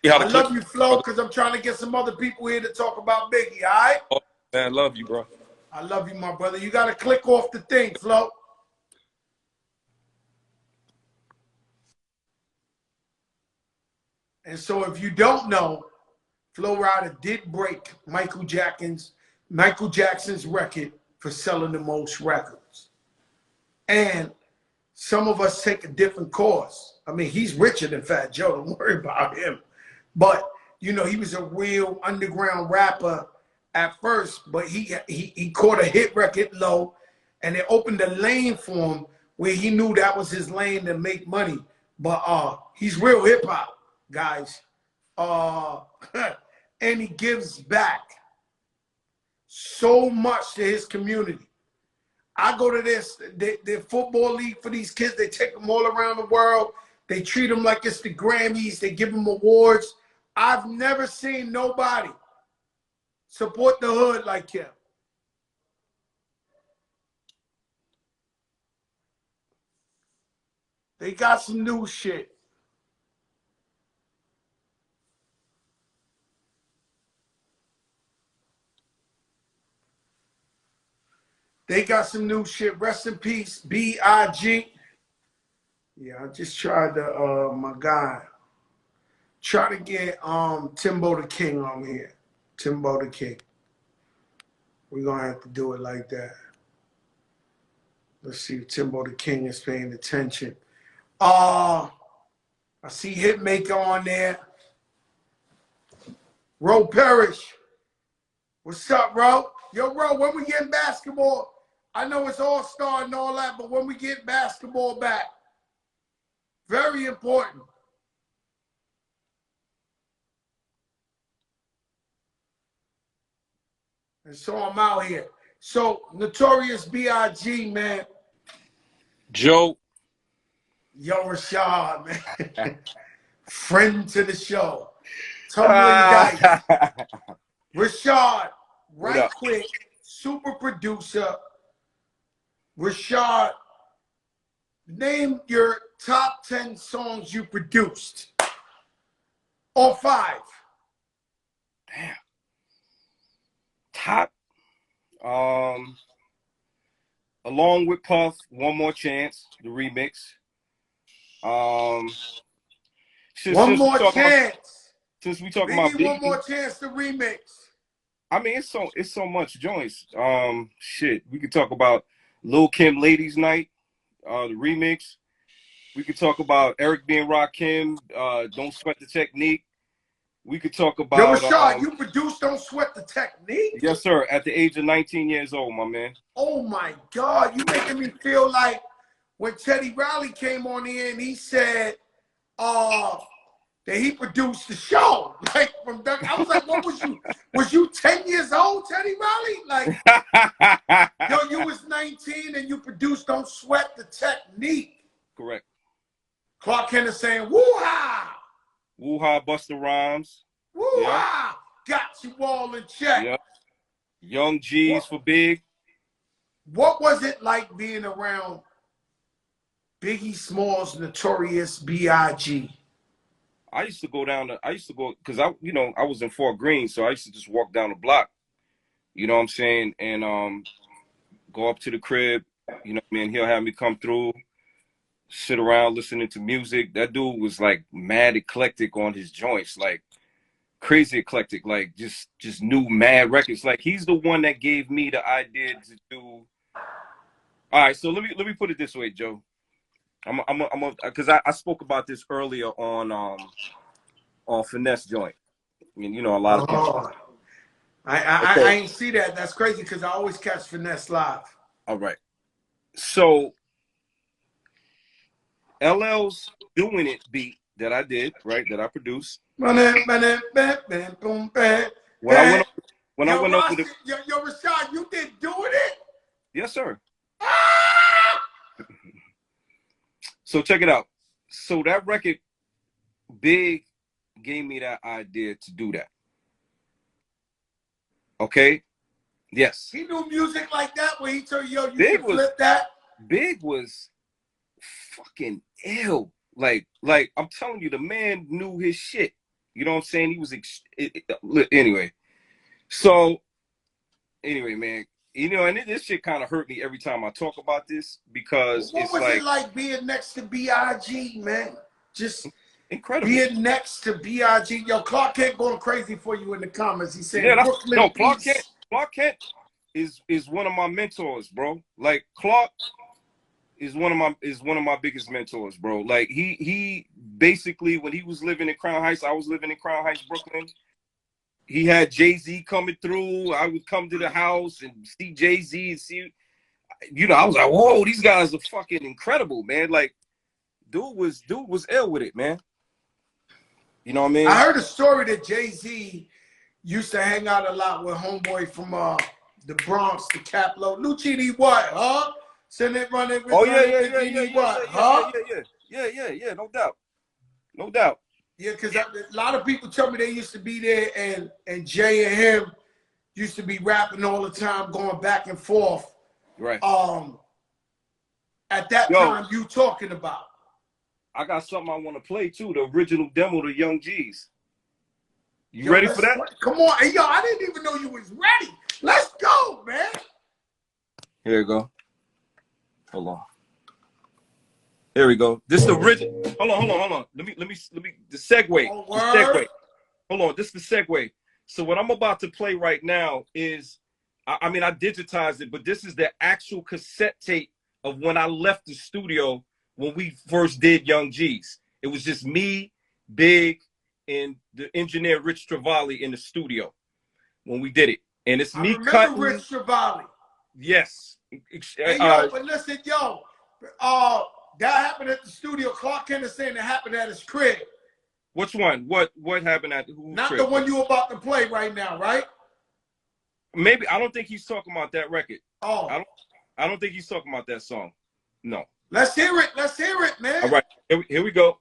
You how I to click, love you, Flo, because I'm trying to get some other people here to talk about Biggie, all right? oh, man, love you, bro. I love you, my brother. You got to click off the thing, Flo. And so if you don't know, Flo Rida did break Michael Jackson's record for selling the most records. And some of us take a different course. I mean, he's richer than Fat Joe. Don't worry about him. But, you know, he was a real underground rapper at first, but he caught a hit record low, and it opened a lane for him where he knew that was his lane to make money. But he's real hip-hop, guys. And he gives back so much to his community. I go to their football league for these kids. They take them all around the world. They treat them like it's the Grammys. They give them awards. I've never seen nobody support the hood like him. They got some new shit. They got some new shit. Rest in peace, B.I.G. Yeah, I just tried to, my guy, try to get Timbo the King on here. Timbo the King. We're going to have to do it like that. Let's see if Timbo the King is paying attention. I see Hitmaker on there. Ro Parrish. What's up, Ro? Yo, Ro, when we get basketball, I know it's all-star and all that, but when we get basketball back, very important. And so I'm out here. So, Notorious B.I.G, man. Joe. Yo, Rashad, man. Friend to the show. Tumbling Dice. Rashad, right quick, super producer. Rashad, name your top 10 songs you produced. Or 5. Damn. Top. Along with Puff, One More Chance, the remix. One More Chance. Since we talking Biggie, about Biggie, One More Chance, the remix. I mean, it's so much joints. Shit, we could talk about Lil' Kim Ladies Night, the remix. We could talk about Eric B. and Rakim, Don't Sweat the Technique. We could talk about. Yo, Rashad, you produced Don't Sweat the Technique? Yes, sir. At the age of 19 years old, my man. Oh my God, you making me feel like when Teddy Riley came on here and he said, that he produced the show. Like from Duck, I was like, what was you? Was you 10 years old, Teddy Riley? Like, yo, you was 19 and you produced Don't Sweat the Technique. Correct. Clark Kent is saying, woo-ha! Woo-ha, Busta Rhymes. Woo-ha! Got you all in check. Yep. Young G's for Big. What was it like being around Biggie Smalls, Notorious B.I.G.? I used to go, because I was in Fort Greene, so I used to just walk down the block, you know what I'm saying, and go up to the crib, you know what I mean, he'll have me come through, sit around listening to music. That dude was like mad eclectic on his joints, like crazy eclectic, like just new mad records. Like he's the one that gave me the idea to do. All right, so let me put it this way, Joe. Because I spoke about this earlier on Finesse Joint. I mean, you know, a lot of people. I ain't see that. That's crazy because I always catch Finesse live. All right. So LL's Doing It beat that I did, right, that I produced. When I went over the Yo, Rashad, you did Doing It? Yes, sir. So check it out. So that record, Big gave me that idea to do that. Okay? Yes. He knew music like that where he told you, yo, you Big can flip that? Big was fucking ill. Like I'm telling you, the man knew his shit. You know what I'm saying? He was anyway. So anyway, man, you know, and this shit kind of hurt me every time I talk about this because what was it like being next to B.I.G., man? Just incredible. Being next to B.I.G. Yo, Clark Kent going crazy for you in the comments. He said, Clark Kent is one of my mentors, bro. Like Clark is one of my biggest mentors, bro. Like he basically, when he was living in Crown Heights, I was living in Crown Heights, Brooklyn. He had Jay-Z coming through. I would come to the house and see Jay-Z and see, you know, I was like, whoa, these guys are fucking incredible, man. Like, dude was ill with it, man. You know what I mean? I heard a story that Jay-Z used to hang out a lot with homeboy from the Bronx, the Caplo. Lucini what, huh? Send it running with yeah, no doubt. Yeah, because a lot of people tell me they used to be there, and Jay and him used to be rapping all the time, going back and forth. Right. At that time you talking about. I got something I want to play too, the original demo to Young G's. You ready for that? Come on. Hey, yo, I didn't even know you was ready. Let's go, man. Here we go. Hold on. Here we go. This is the original. Hold on. Let me the segue. Hold on. This is the segue. So what I'm about to play right now is, I mean, I digitized it, but this is the actual cassette tape of when I left the studio when we first did Young G's. It was just me, Big, and the engineer Rich Travali in the studio when we did it. And it's me cutting. Rich Travali. Yes. Hey, yo, but listen, yo, that happened at the studio. Clark Kent is saying it happened at his crib. Which one? What happened at whose Not crib? the one you about to play right now, right? Maybe. I don't think he's talking about that record. Oh. I don't think he's talking about that song. No. Let's hear it, man. All right. Here we go.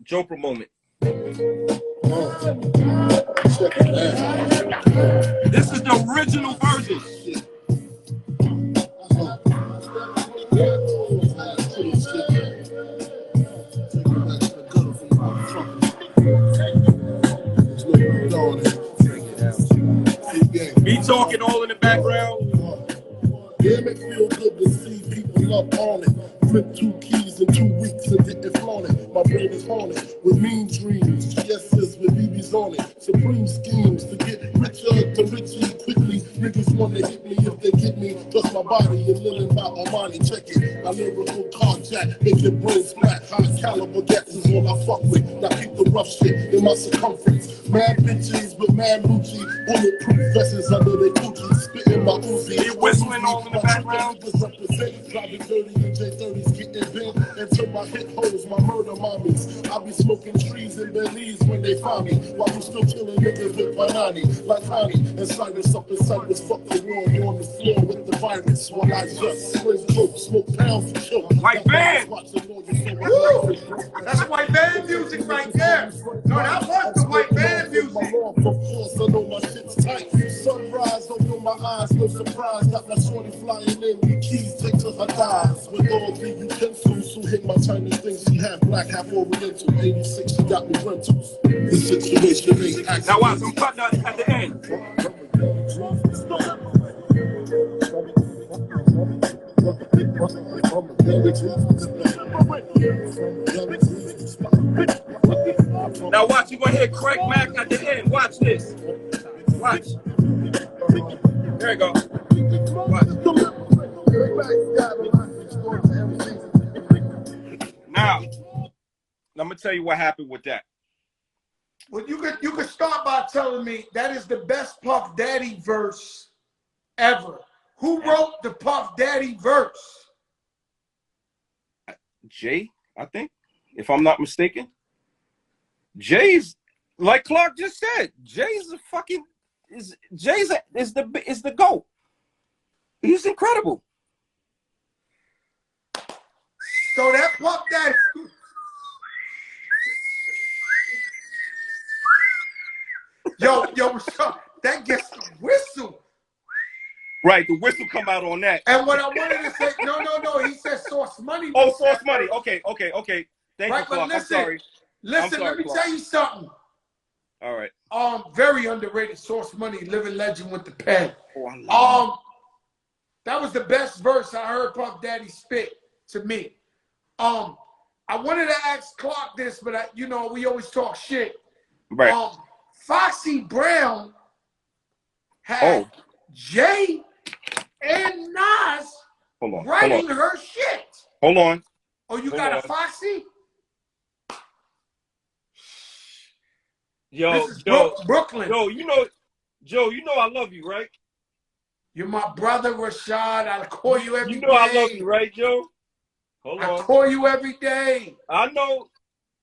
Joker moment. This is the original version. Me talking all in the background. Yeah, it feel good to see people up on it. Flip 2 keys in 2 weeks and didn't flaunt it. My brain is haunted with mean dreams. Yeses with BBs on it. Supreme schemes to get richer quickly. Niggas wanna hit me if they get me. Just my body and living by Armani. Check it. I lyrical carjack, make your brains black. High caliber gas is all I fuck with. Now keep the rough shit in my circumference. Mad bitches with mad Lucci. Bulletproof vests under their coochie. Spitting my Uzi. You whistling all in the background? Represent, driving dirty in J30s, getting bent until my hit holes, my murder mommies. I be smoking trees in Belize when they find me, while you still killing niggas with banani, like honey. And Cyrus up in Cyprus, fuck the world, you on the floor with the virus. While I just swizz coke, smoke pounds of choke. White band! Woo! That's white band music right there. No, that was the white band music. Of course, I know my shit's tight. Sunrise, open my eyes, no surprise. Got my shorty flying in, the keys take to her thighs. With all the utensils, who hit my tiny things. She half black, half oriental. 86, she got me rentals. The situation ain't accident. Now watch, I'm cutting out at the end. Now watch, you're gonna hear Craig Mack at the end. Watch this. Watch. There you go. Watch. Now, I'm gonna tell you what happened with that. Well, you could start by telling me that is the best Puff Daddy verse ever. Who wrote the Puff Daddy verse? Jay, I think, if I'm not mistaken. Jay's, like Clark just said, Jay's a fucking is the GOAT. He's incredible. So that Puff Daddy. Yo, that gets the whistle. Right, the whistle come out on that. And what I wanted to say, no, he said Source Money. Oh, Source Money. Okay. Thank you, Clark. But listen, I'm sorry. Let me tell you something. All right. Very underrated Source Money, living legend with the pen. Oh, I love that was the best verse I heard Puff Daddy spit to me. I wanted to ask Clark this, but we always talk shit. Right. Foxy Brown had Jay and Nas writing her shit. Hold on. Oh, you got a Foxy? Yo, this is Brooklyn. Joe, you know I love you, right? You're my brother, Rashad. I call you every day. You know I love you, right, Joe? Hold on. I call you every day. I know.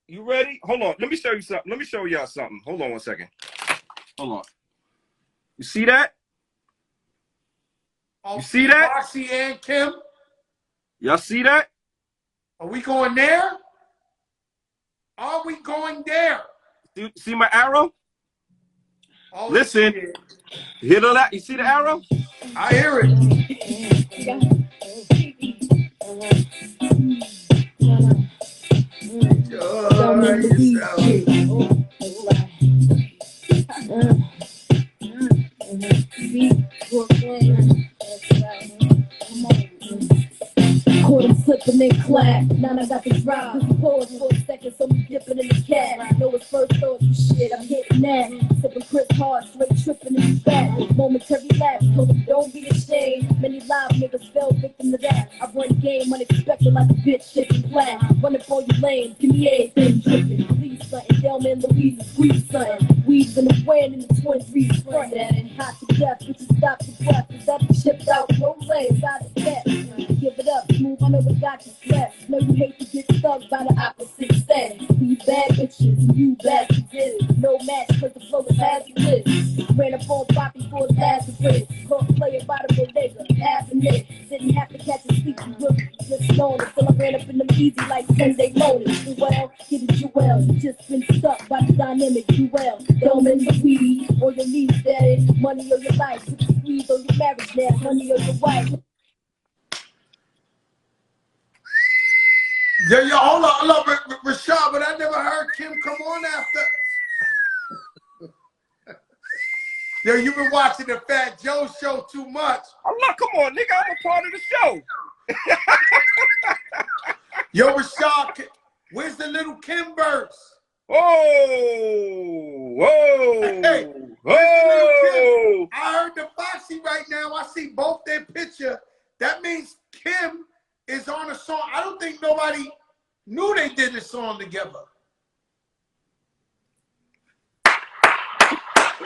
You ready? Hold on. Let me show you something. Let me show y'all something. Hold on one second. Hold on. You see that? You see that? Foxy and Kim. Y'all see that? Are we going there? Are we going there? See my arrow? Oh, listen. shit. Hit all that. You see the arrow? I hear it. Caught him slipping in class. Now I got the drop. Cause he paused for a second, so we dipping in the cat. Know his first thoughts and shit, I'm hitting that. Sipping Chris Hard, straight tripping in his back. Momentary lapse, told him don't be ashamed. Many live niggas fell victim to that. I run game unexpected like a bitch shaking flat. Running for your lane, give me everything dripping. Please something, Delman, Louise, squeeze something. Weeds in the wind in the Twin Threes front. And hot to death, bitches stop to breath. Cause that be shipped out, no legs, out of death. Give it up, smooth, I know it got you stressed. Know you hate to get stuck by the opposite sex. We bad bitches, you bad bitches. No match, cause the flow is hazardous. Ran up on Poppy for his Lazarus. Caught player by the bodega, half a minute. Didn't have to catch a sleep, you look just known it. Till I ran up in them easy like Sunday morning. Well, get it, you well. You just been stuck by the dynamic, you well. Don't in the weed, or your knees, daddy. Money or your life, put the squeeze on your marriage now. Money or your wife. Yo, hold on, Rashad, but I never heard Kim come on after. Yo, you've been watching the Fat Joe show too much. I'm not, come on, nigga, I'm a part of the show. Yo, Rashad, where's the little Kim verse? Whoa! Hey, where's the little Kim? I heard the Foxy right Kim is on a song. I don't think nobody knew they did this song together.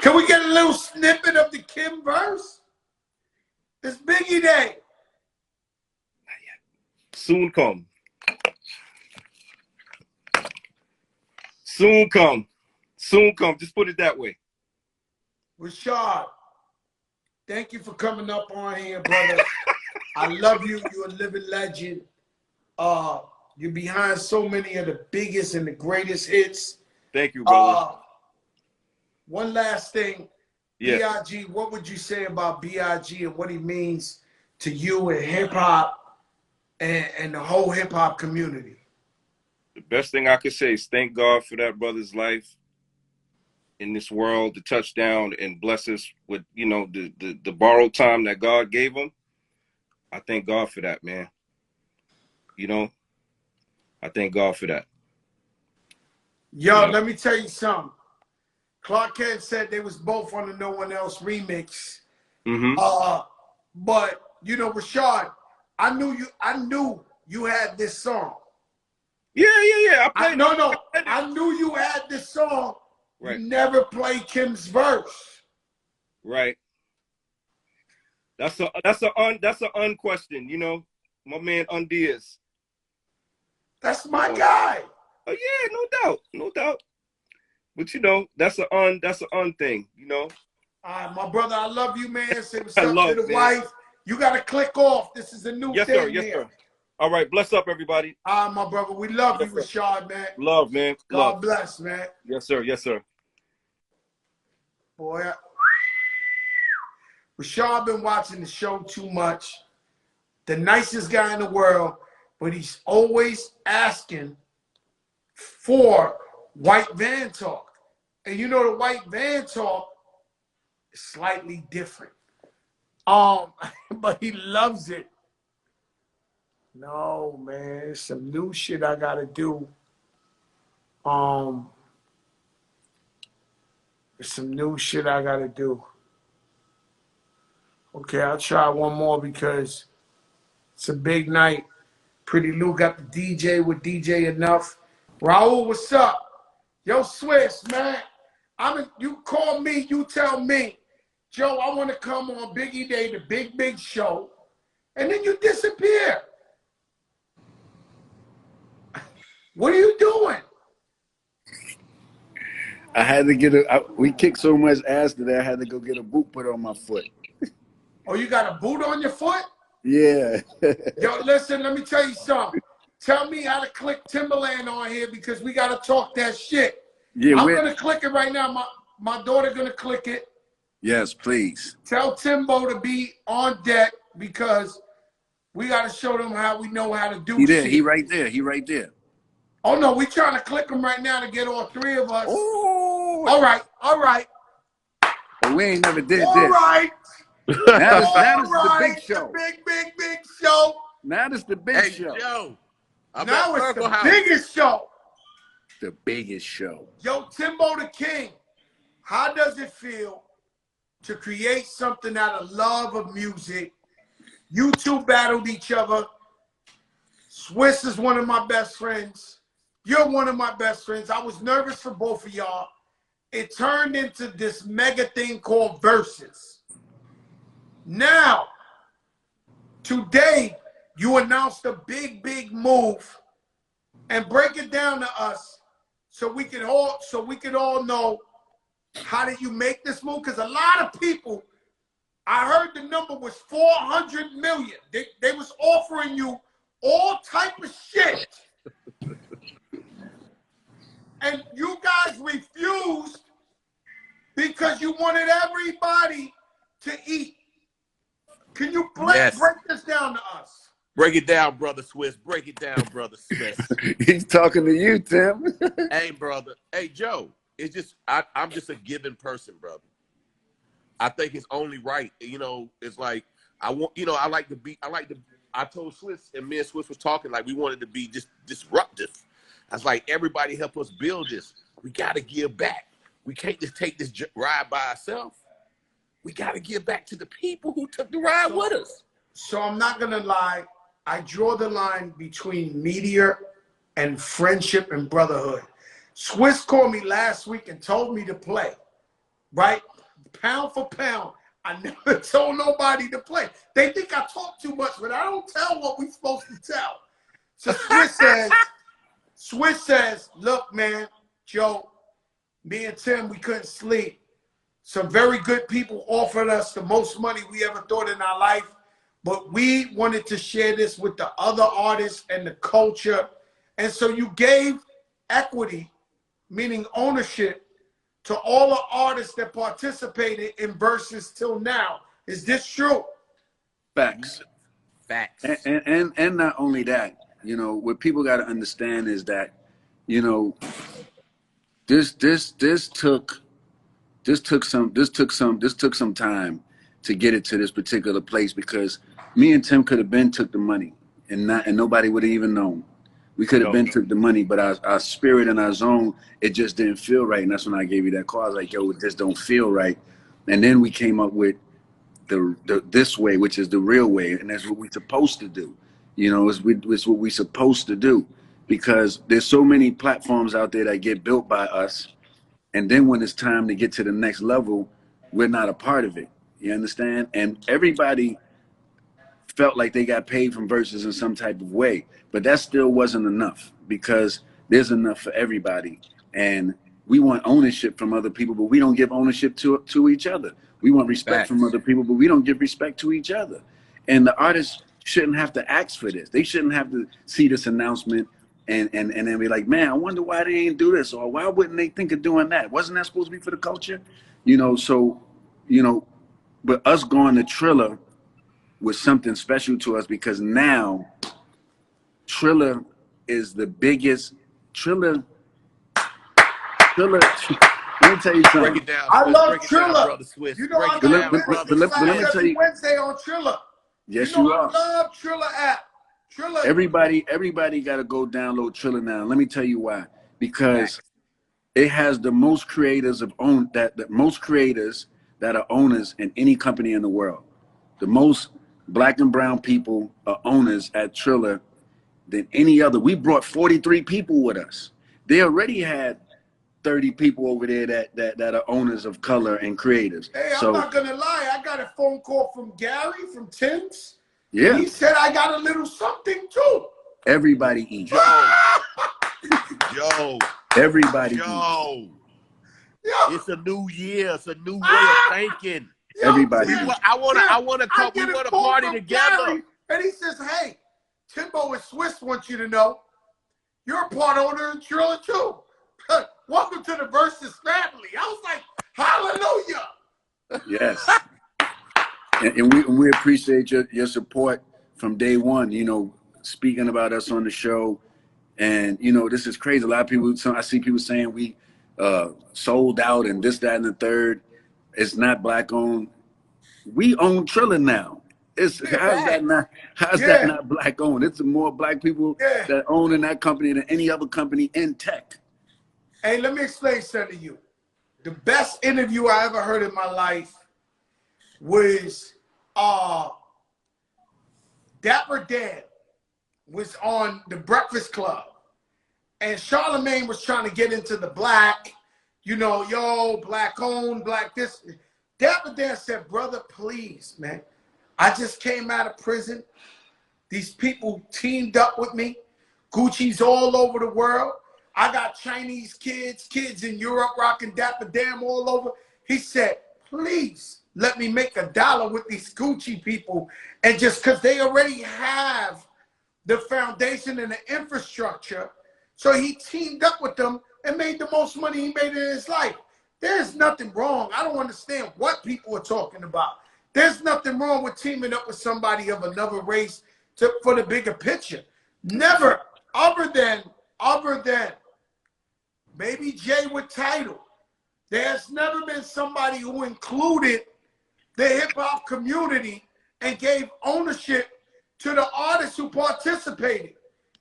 Can we get a little snippet of the Kim verse? It's Biggie Day. Soon come. Soon come. Soon come. Just put it that way. Rashad, thank you for coming up on here, brother. I love you. You're a living legend. You're behind so many of the biggest and the greatest hits. Thank you, brother. One last thing. Yes. B.I.G., what would you say about B.I.G. and what he means to you and hip-hop and the whole hip-hop community? The best thing I could say is thank God for that brother's life in this world, the touchdown, and bless us with, you know, the borrowed time that God gave him. I thank God for that, man. You know, I thank God for that. Yo, let me tell you something. Clark Kent said they was both on the No One Else remix. But you know, Rashad, I knew you had this song. Yeah. I knew you had this song. Right. You never played Kim's verse. Right. That's a unquestioned, you know. My man Undias. That's my guy. Oh yeah, no doubt. But you know, that's an un thing, you know. My brother, I love you, man. Say what's I up love, to the man. wife. You gotta click off. This is a new Yes, thing sir. Yes, here. sir. All right, bless up, everybody. My brother, we love you, Yes, Rashad, man. Love, man. God bless, man. Yes, sir. Yes, sir. Boy, Rashad been watching the show too much. The nicest guy in the world, but he's always asking for white van talk. And you know the white van talk is slightly different. But he loves it. No, man, it's some new shit I gotta do. There's some new shit I gotta do. Okay, I'll try one more because it's a big night. Pretty Lou got the DJ with DJ Enough. Raul, what's up? Yo, Swizz, man. You call me, you tell me, Joe, I want to come on Biggie Day, the big show, and then you disappear. What are you doing? I had to get we kicked so much ass today, I had to go get a boot put on my foot. Oh, you got a boot on your foot? Yeah. Yo, listen, let me tell you something. Tell me how to click Timbaland on here because we got to talk that shit. Yeah, I'm going to click it right now. My daughter going to click it. Yes, please. Tell Timbo to be on deck because we got to show them how we know how to do shit. He right there. He right there. Oh, no, we trying to click him right now to get all three of us. Oh. All right. But we ain't never did this. All right. Now this the big show. The big show. Now this the big show. Joe, now it's the biggest show. The biggest show. Yo, Timbo the King, how does it feel to create something out of love of music? You two battled each other. Swizz is one of my best friends. You're one of my best friends. I was nervous for both of y'all. It turned into this mega thing called Versus. Now, today, you announced a big move and break it down to us so we can all know how did you make this move? Because a lot of people, I heard the number was 400 million. They was offering you all type of shit. And you guys refused because you wanted everybody to eat. Can you break this down to us? Break it down, brother Swizz. Break it down, brother Swizz. He's talking to you, Tim. Hey, brother. Hey, Joe. It's just I'm just a giving person, brother. I think it's only right. You know, it's like I want. You know, I told Swizz, and me and Swizz was talking like we wanted to be just disruptive. I was like, everybody help us build this. We got to give back. We can't just take this ride by ourselves. We got to give back to the people who took the ride with us. So I'm not going to lie. I draw the line between media and friendship and brotherhood. Swizz called me last week and told me to play, right? Pound for pound. I never told nobody to play. They think I talk too much, but I don't tell what we supposed to tell. So Swizz says, look, man, Joe, me and Tim, we couldn't sleep. Some very good people offered us the most money we ever thought in our life, but we wanted to share this with the other artists and the culture. And so you gave equity, meaning ownership, to all the artists that participated in Versus till now. Is this true? Facts. Facts. And not only that, you know, what people got to understand is that, you know, this took some time to get it to this particular place, because me and Tim could have been took the money and nobody would have even known. We could have been took the money, but our spirit and our zone, it just didn't feel right. And that's when I gave you that call. I was like, yo, it just don't feel right. And then we came up with this way, which is the real way, and that's what we're supposed to do. You know, it's what we're supposed to do, because there's so many platforms out there that get built by us, and then when it's time to get to the next level, we're not a part of it. You understand? And everybody felt like they got paid from Versus in some type of way, but that still wasn't enough, because there's enough for everybody. And we want ownership from other people, but we don't give ownership to each other. We want respect from other people, but we don't give respect to each other. And the artists shouldn't have to ask for this. They shouldn't have to see this announcement and then be like, man, I wonder why they ain't do this, or why wouldn't they think of doing that? Wasn't that supposed to be for the culture? You know, so, you know, but us going to Triller was something special to us, because now Triller is the biggest. Triller. Let me tell you something. Break it down. I love Break it down, Triller. brother Swizz. You know, Break I it got down, Wednesday, brother let me tell you. Wednesday on Triller. Yes, you know, you are. I love Triller app. Triller. Everybody got to go download Triller now. Let me tell you why. Because it has the most creators most creators that are owners in any company in the world. The most black and brown people are owners at Triller than any other. We brought 43 people with us. They already had 30 people over there that are owners of color and creators. Hey, so, I'm not gonna lie. I got a phone call from Gary from Tim's. Yeah. And he said I got a little something too. Everybody eats. Yo. Everybody eats. Yo. It's a new year. It's a new way of thinking. Everybody. I want to come. We want to party together. Gary, and he says, "Hey, Timbo and Swizz want you to know you're a part owner in Triller too. Welcome to the Versus family." I was like, "Hallelujah!" Yes. and we appreciate your support from day one. You know, speaking about us on the show, and you know, this is crazy. A lot of people. I see people saying we sold out and this, that, and the third. It's not black owned. We own Triller now. How's that not black owned? It's more black people that own in that company than any other company in tech. Hey, let me explain something to you. The best interview I ever heard in my life was Dapper Dan was on The Breakfast Club. And Charlemagne was trying to get into the black, you know, yo, black owned, black this. Dapper Dan said, brother, please, man. I just came out of prison. These people teamed up with me. Gucci's all over the world. I got Chinese kids in Europe rocking Dapper Dan all over. He said, please let me make $1 with these Gucci people. And just because they already have the foundation and the infrastructure. So he teamed up with them and made the most money he made in his life. There's nothing wrong. I don't understand what people are talking about. There's nothing wrong with teaming up with somebody of another race for the bigger picture. Never, other than maybe Jay with Tidal. There's never been somebody who included the hip-hop community and gave ownership to the artists who participated.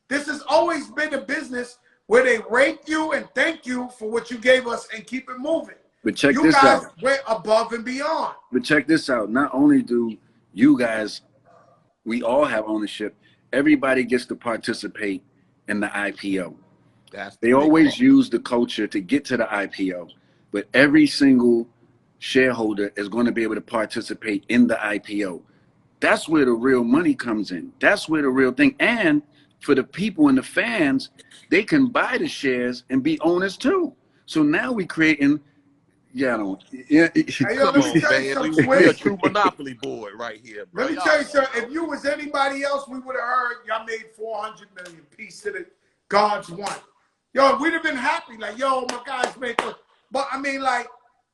This has always been a business where they rate you and thank you for what you gave us and keep it moving. But check this out. You guys went above and beyond. But check this out. Not only do you guys, we all have ownership. everybody gets to participate in the IPO. That's the They big always part. use the culture to get to the IPO, but every single shareholder is going to be able to participate in the IPO. That's where the real money comes in. That's where the real thing. And for the people and the fans, they can buy the shares and be owners too. So now we creating, yeah, I don't, yeah. Hey, yo, Come let me on, tell you man. something, We a Swizz. true monopoly board right here, bro. Let me tell Y'all you know, something. If you was anybody else, we would have heard y'all made 400 million. Piece of the God's one. Yo, we'd have been happy. Like, yo, my guys made good. But I mean, like,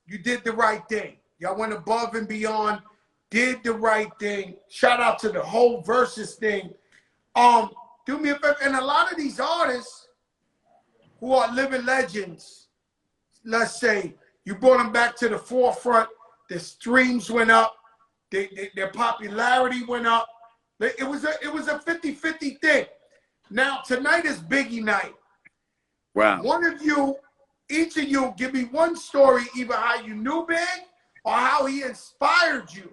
you did the right thing. Y'all went above and beyond, did the right thing. Shout out to the whole versus thing. Do me a favor. And a lot of these artists who are living legends, let's say, you brought them back to the forefront. The streams went up. Their popularity went up. It was a 50-50 thing. Now, tonight is Biggie night. Wow. One of you, each of you, give me one story, either how you knew Big or how he inspired you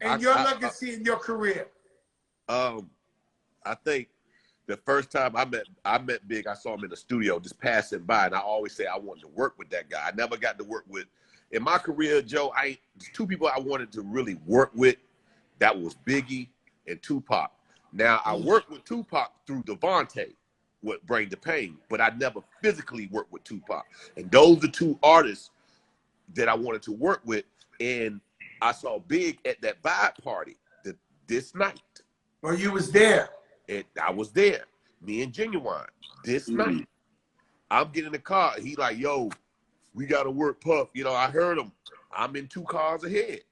in your legacy in your career. I think the first time I met Big, I saw him in the studio just passing by, and I always say I wanted to work with that guy. I never got to work with. In my career, Joe, there's two people I wanted to really work with. That was Biggie and Tupac. Now, I worked with Tupac through Devontae with Bring the Pain, but I never physically worked with Tupac. And those are two artists that I wanted to work with. And I saw Big at that vibe party this night. Well, you was there. And I was there, me and Genuine, this night. I'm getting in the car. He like, yo, we got to work Puff. You know, I heard him. I'm in 2 cars ahead.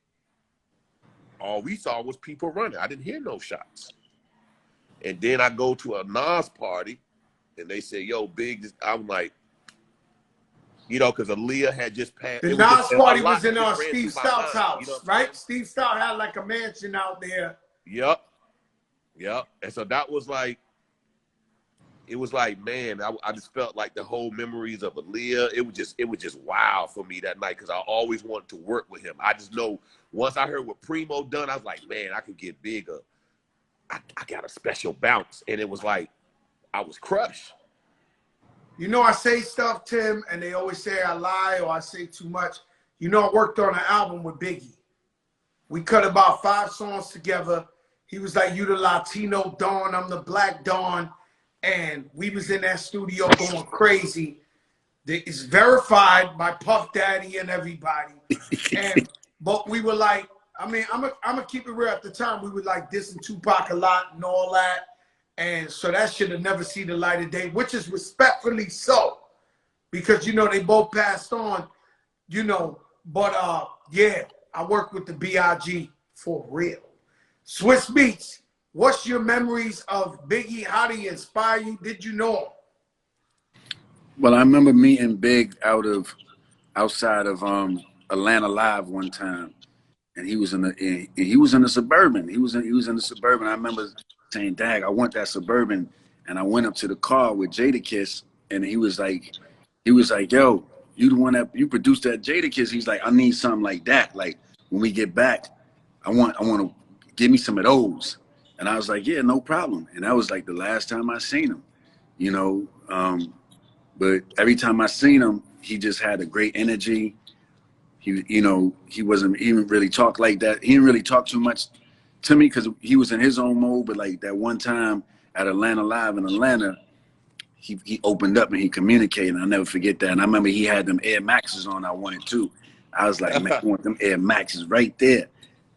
All we saw was people running. I didn't hear no shots. And then I go to a Nas party, and they say, yo, Big, I'm like, you know, because Aaliyah had just passed. The Nas party was in Steve Steve Stout's house, you know right? Steve Stout had like a mansion out there. Yep. And so that was like, it was like, man, I just felt like the whole memories of Aaliyah. It was just wow for me that night because I always wanted to work with him. I just know once I heard what Primo done, I was like, man, I could get bigger. I got a special bounce. And it was like, I was crushed. You know, I say stuff, Tim, and they always say I lie or I say too much. You know, I worked on an album with Biggie. We cut about 5 songs together. He was like, you the Latino Dawn, I'm the Black Dawn. And we was in that studio going crazy. It's verified by Puff Daddy and everybody. But we were like, I mean, I'm gonna keep it real. At the time, we were like dissing Tupac a lot and all that. And so that should have never seen the light of day, which is respectfully so. Because, you know, they both passed on, you know. But, yeah, I worked with the B.I.G. for real. Swizz Beatz, what's your memories of Biggie? How did he inspire you? Did you know him? Well, I remember meeting Big outside of Atlanta Live one time, and he was in the Suburban. He was in the Suburban. I remember saying, "Dag, I want that Suburban," and I went up to the car with Jadakiss, and he was like, "Yo, you the one that you produced that Jadakiss?" He's like, "I need something like that. Like when we get back, I want to give me some of those." And I was like, "Yeah, no problem." And that was like the last time I seen him, you know. But every time I seen him, he just had a great energy. He didn't really talk like that. He didn't really talk too much to me because he was in his own mode. But like that one time at Atlanta Live in Atlanta, he opened up and he communicated. And I'll never forget that. And I remember he had them Air Maxes on. I wanted too. I was like, man, I want them Air Maxes right there,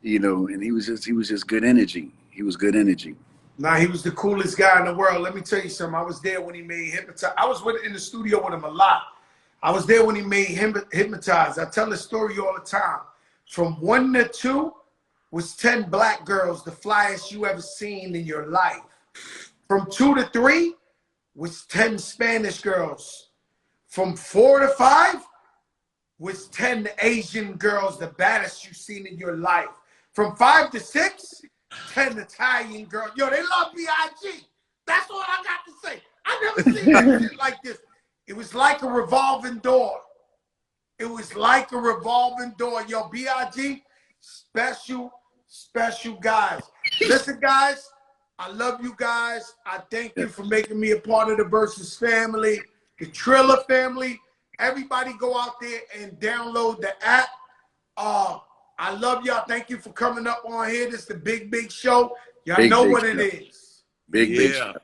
you know. And he was just good energy. He was good energy. Nah, he was the coolest guy in the world. Let me tell you something. I was there when he made Hypnotize. I was in the studio with him a lot. I was there when he made Hypnotize. I tell the story all the time. From 1 to 2 was 10 black girls, the flyest you ever seen in your life. From 2 to 3 was 10 Spanish girls. From 4 to 5 was 10 Asian girls, the baddest you've seen in your life. From 5 to 6, 10 Italian girls. Yo, they love B.I.G. That's all I got to say. I never seen anything like this. It was like a revolving door. It was like a revolving door. Yo, B.I.G., special guys. Listen, guys, I love you guys. I thank you for making me a part of the Versus family, the Triller family. Everybody go out there and download the app. I love y'all. Thank you for coming up on here. This is the big show. Y'all know what it is. Big Yeah. show.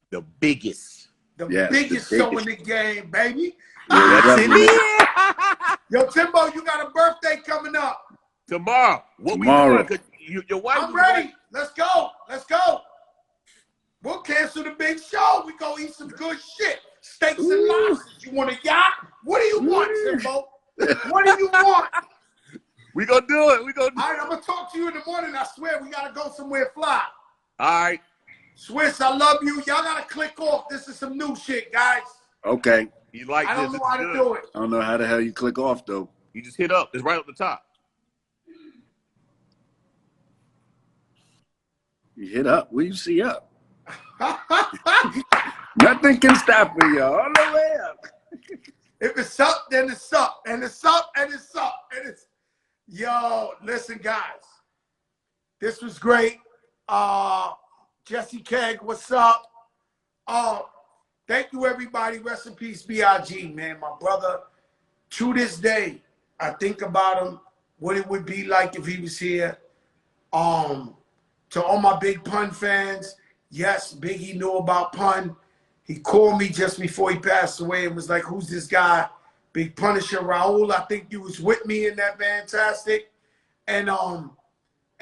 The biggest. The Yes, biggest the show biggest. in the game, baby. Yeah, That's it. man. Yo, Timbo, you got a birthday coming up. Tomorrow. What Tomorrow. we doing? 'Cause your wife I'm was ready. like, Let's go. Let's go. We'll cancel the big show. We go eat some good shit. Steaks and lobsters. You want a yacht? What do you want, Timbo? What do you want? we gonna do it. We gonna do it. All right, I'm going to talk to you in the morning. I swear we got to go somewhere fly. All right. Swizz, I love you. Y'all got to click off. This is some new shit, guys. Okay. You like I this? don't know how to It's do good. it. I don't know how the hell you click off though. You just hit up. It's right up the top. You hit up. What do you see up? Nothing can stop me, y'all. All the way up. If it's up, then it's up. And it's up, and it's up. And it's... Yo, listen, guys. This was great. Jesse Keg, what's up? Thank you, everybody. Rest in peace, B.I.G., man. My brother, to this day, I think about him, what it would be like if he was here. To all my Big Pun fans, yes, Biggie knew about Pun. He called me just before he passed away and was like, who's this guy? Big Punisher Raul, I think you was with me in that Fantastic. And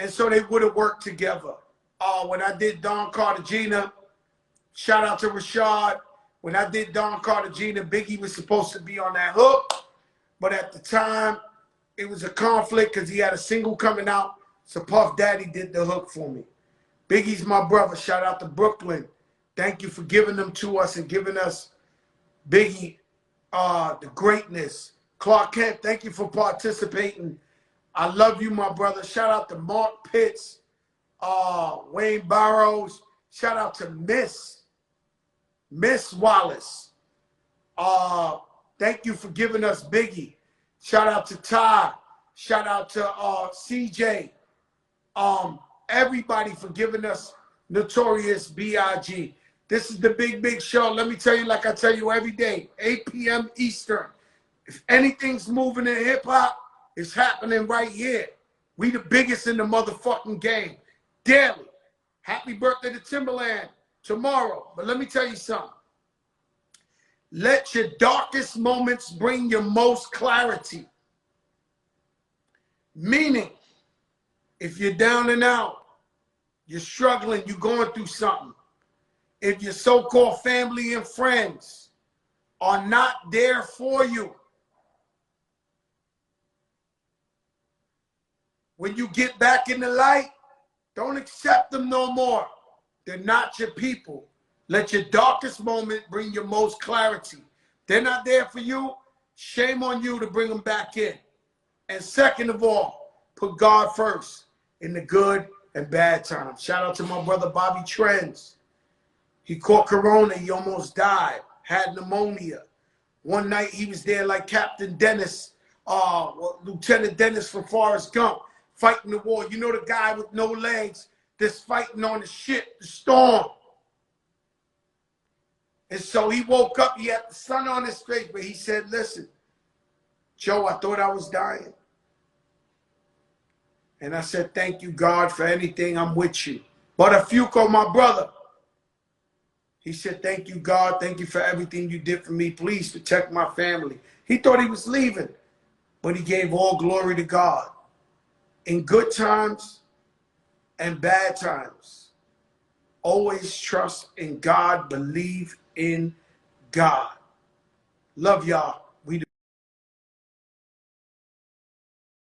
so they would have worked together. When I did Don Cartagena, shout out to Rashad. When I did Don Cartagena, Biggie was supposed to be on that hook. But at the time, it was a conflict because he had a single coming out. So Puff Daddy did the hook for me. Biggie's my brother. Shout out to Brooklyn. Thank you for giving them to us and giving us Biggie, the greatness. Clark Kent, thank you for participating. I love you, my brother. Shout out to Mark Pitts, Wayne Barrows. Shout out to Miss Wallace. Thank you for giving us Biggie. Shout out to Ty. Shout out to CJ. Everybody for giving us Notorious B.I.G. This is the big show. Let me tell you, like I tell you every day, 8 p.m. Eastern. If anything's moving in hip-hop, it's happening right here. We the biggest in the motherfucking game. Daily. Happy birthday to Timbaland tomorrow. But let me tell you something. Let your darkest moments bring your most clarity. Meaning, if you're down and out, you're struggling, you're going through something. If your so-called family and friends are not there for you, when you get back in the light, don't accept them no more. They're not your people. Let your darkest moment bring your most clarity. They're not there for you. Shame on you to bring them back in. And second of all, put God first in the good and bad times. Shout out to my brother Bobby Trends. He caught corona. He almost died. Had pneumonia. One night he was there like Captain Dennis, Lieutenant Dennis from Forrest Gump, fighting the war. You know the guy with no legs that's fighting on the ship, the storm. And so he woke up. He had the sun on his face, but he said, listen, Joe, I thought I was dying. And I said, thank you, God, for anything. I'm with you. But Afuko, my brother, he said, thank you, God. Thank you for everything you did for me. Please protect my family. He thought he was leaving, but he gave all glory to God. In good times and bad times, always trust in God. Believe in God. Love y'all.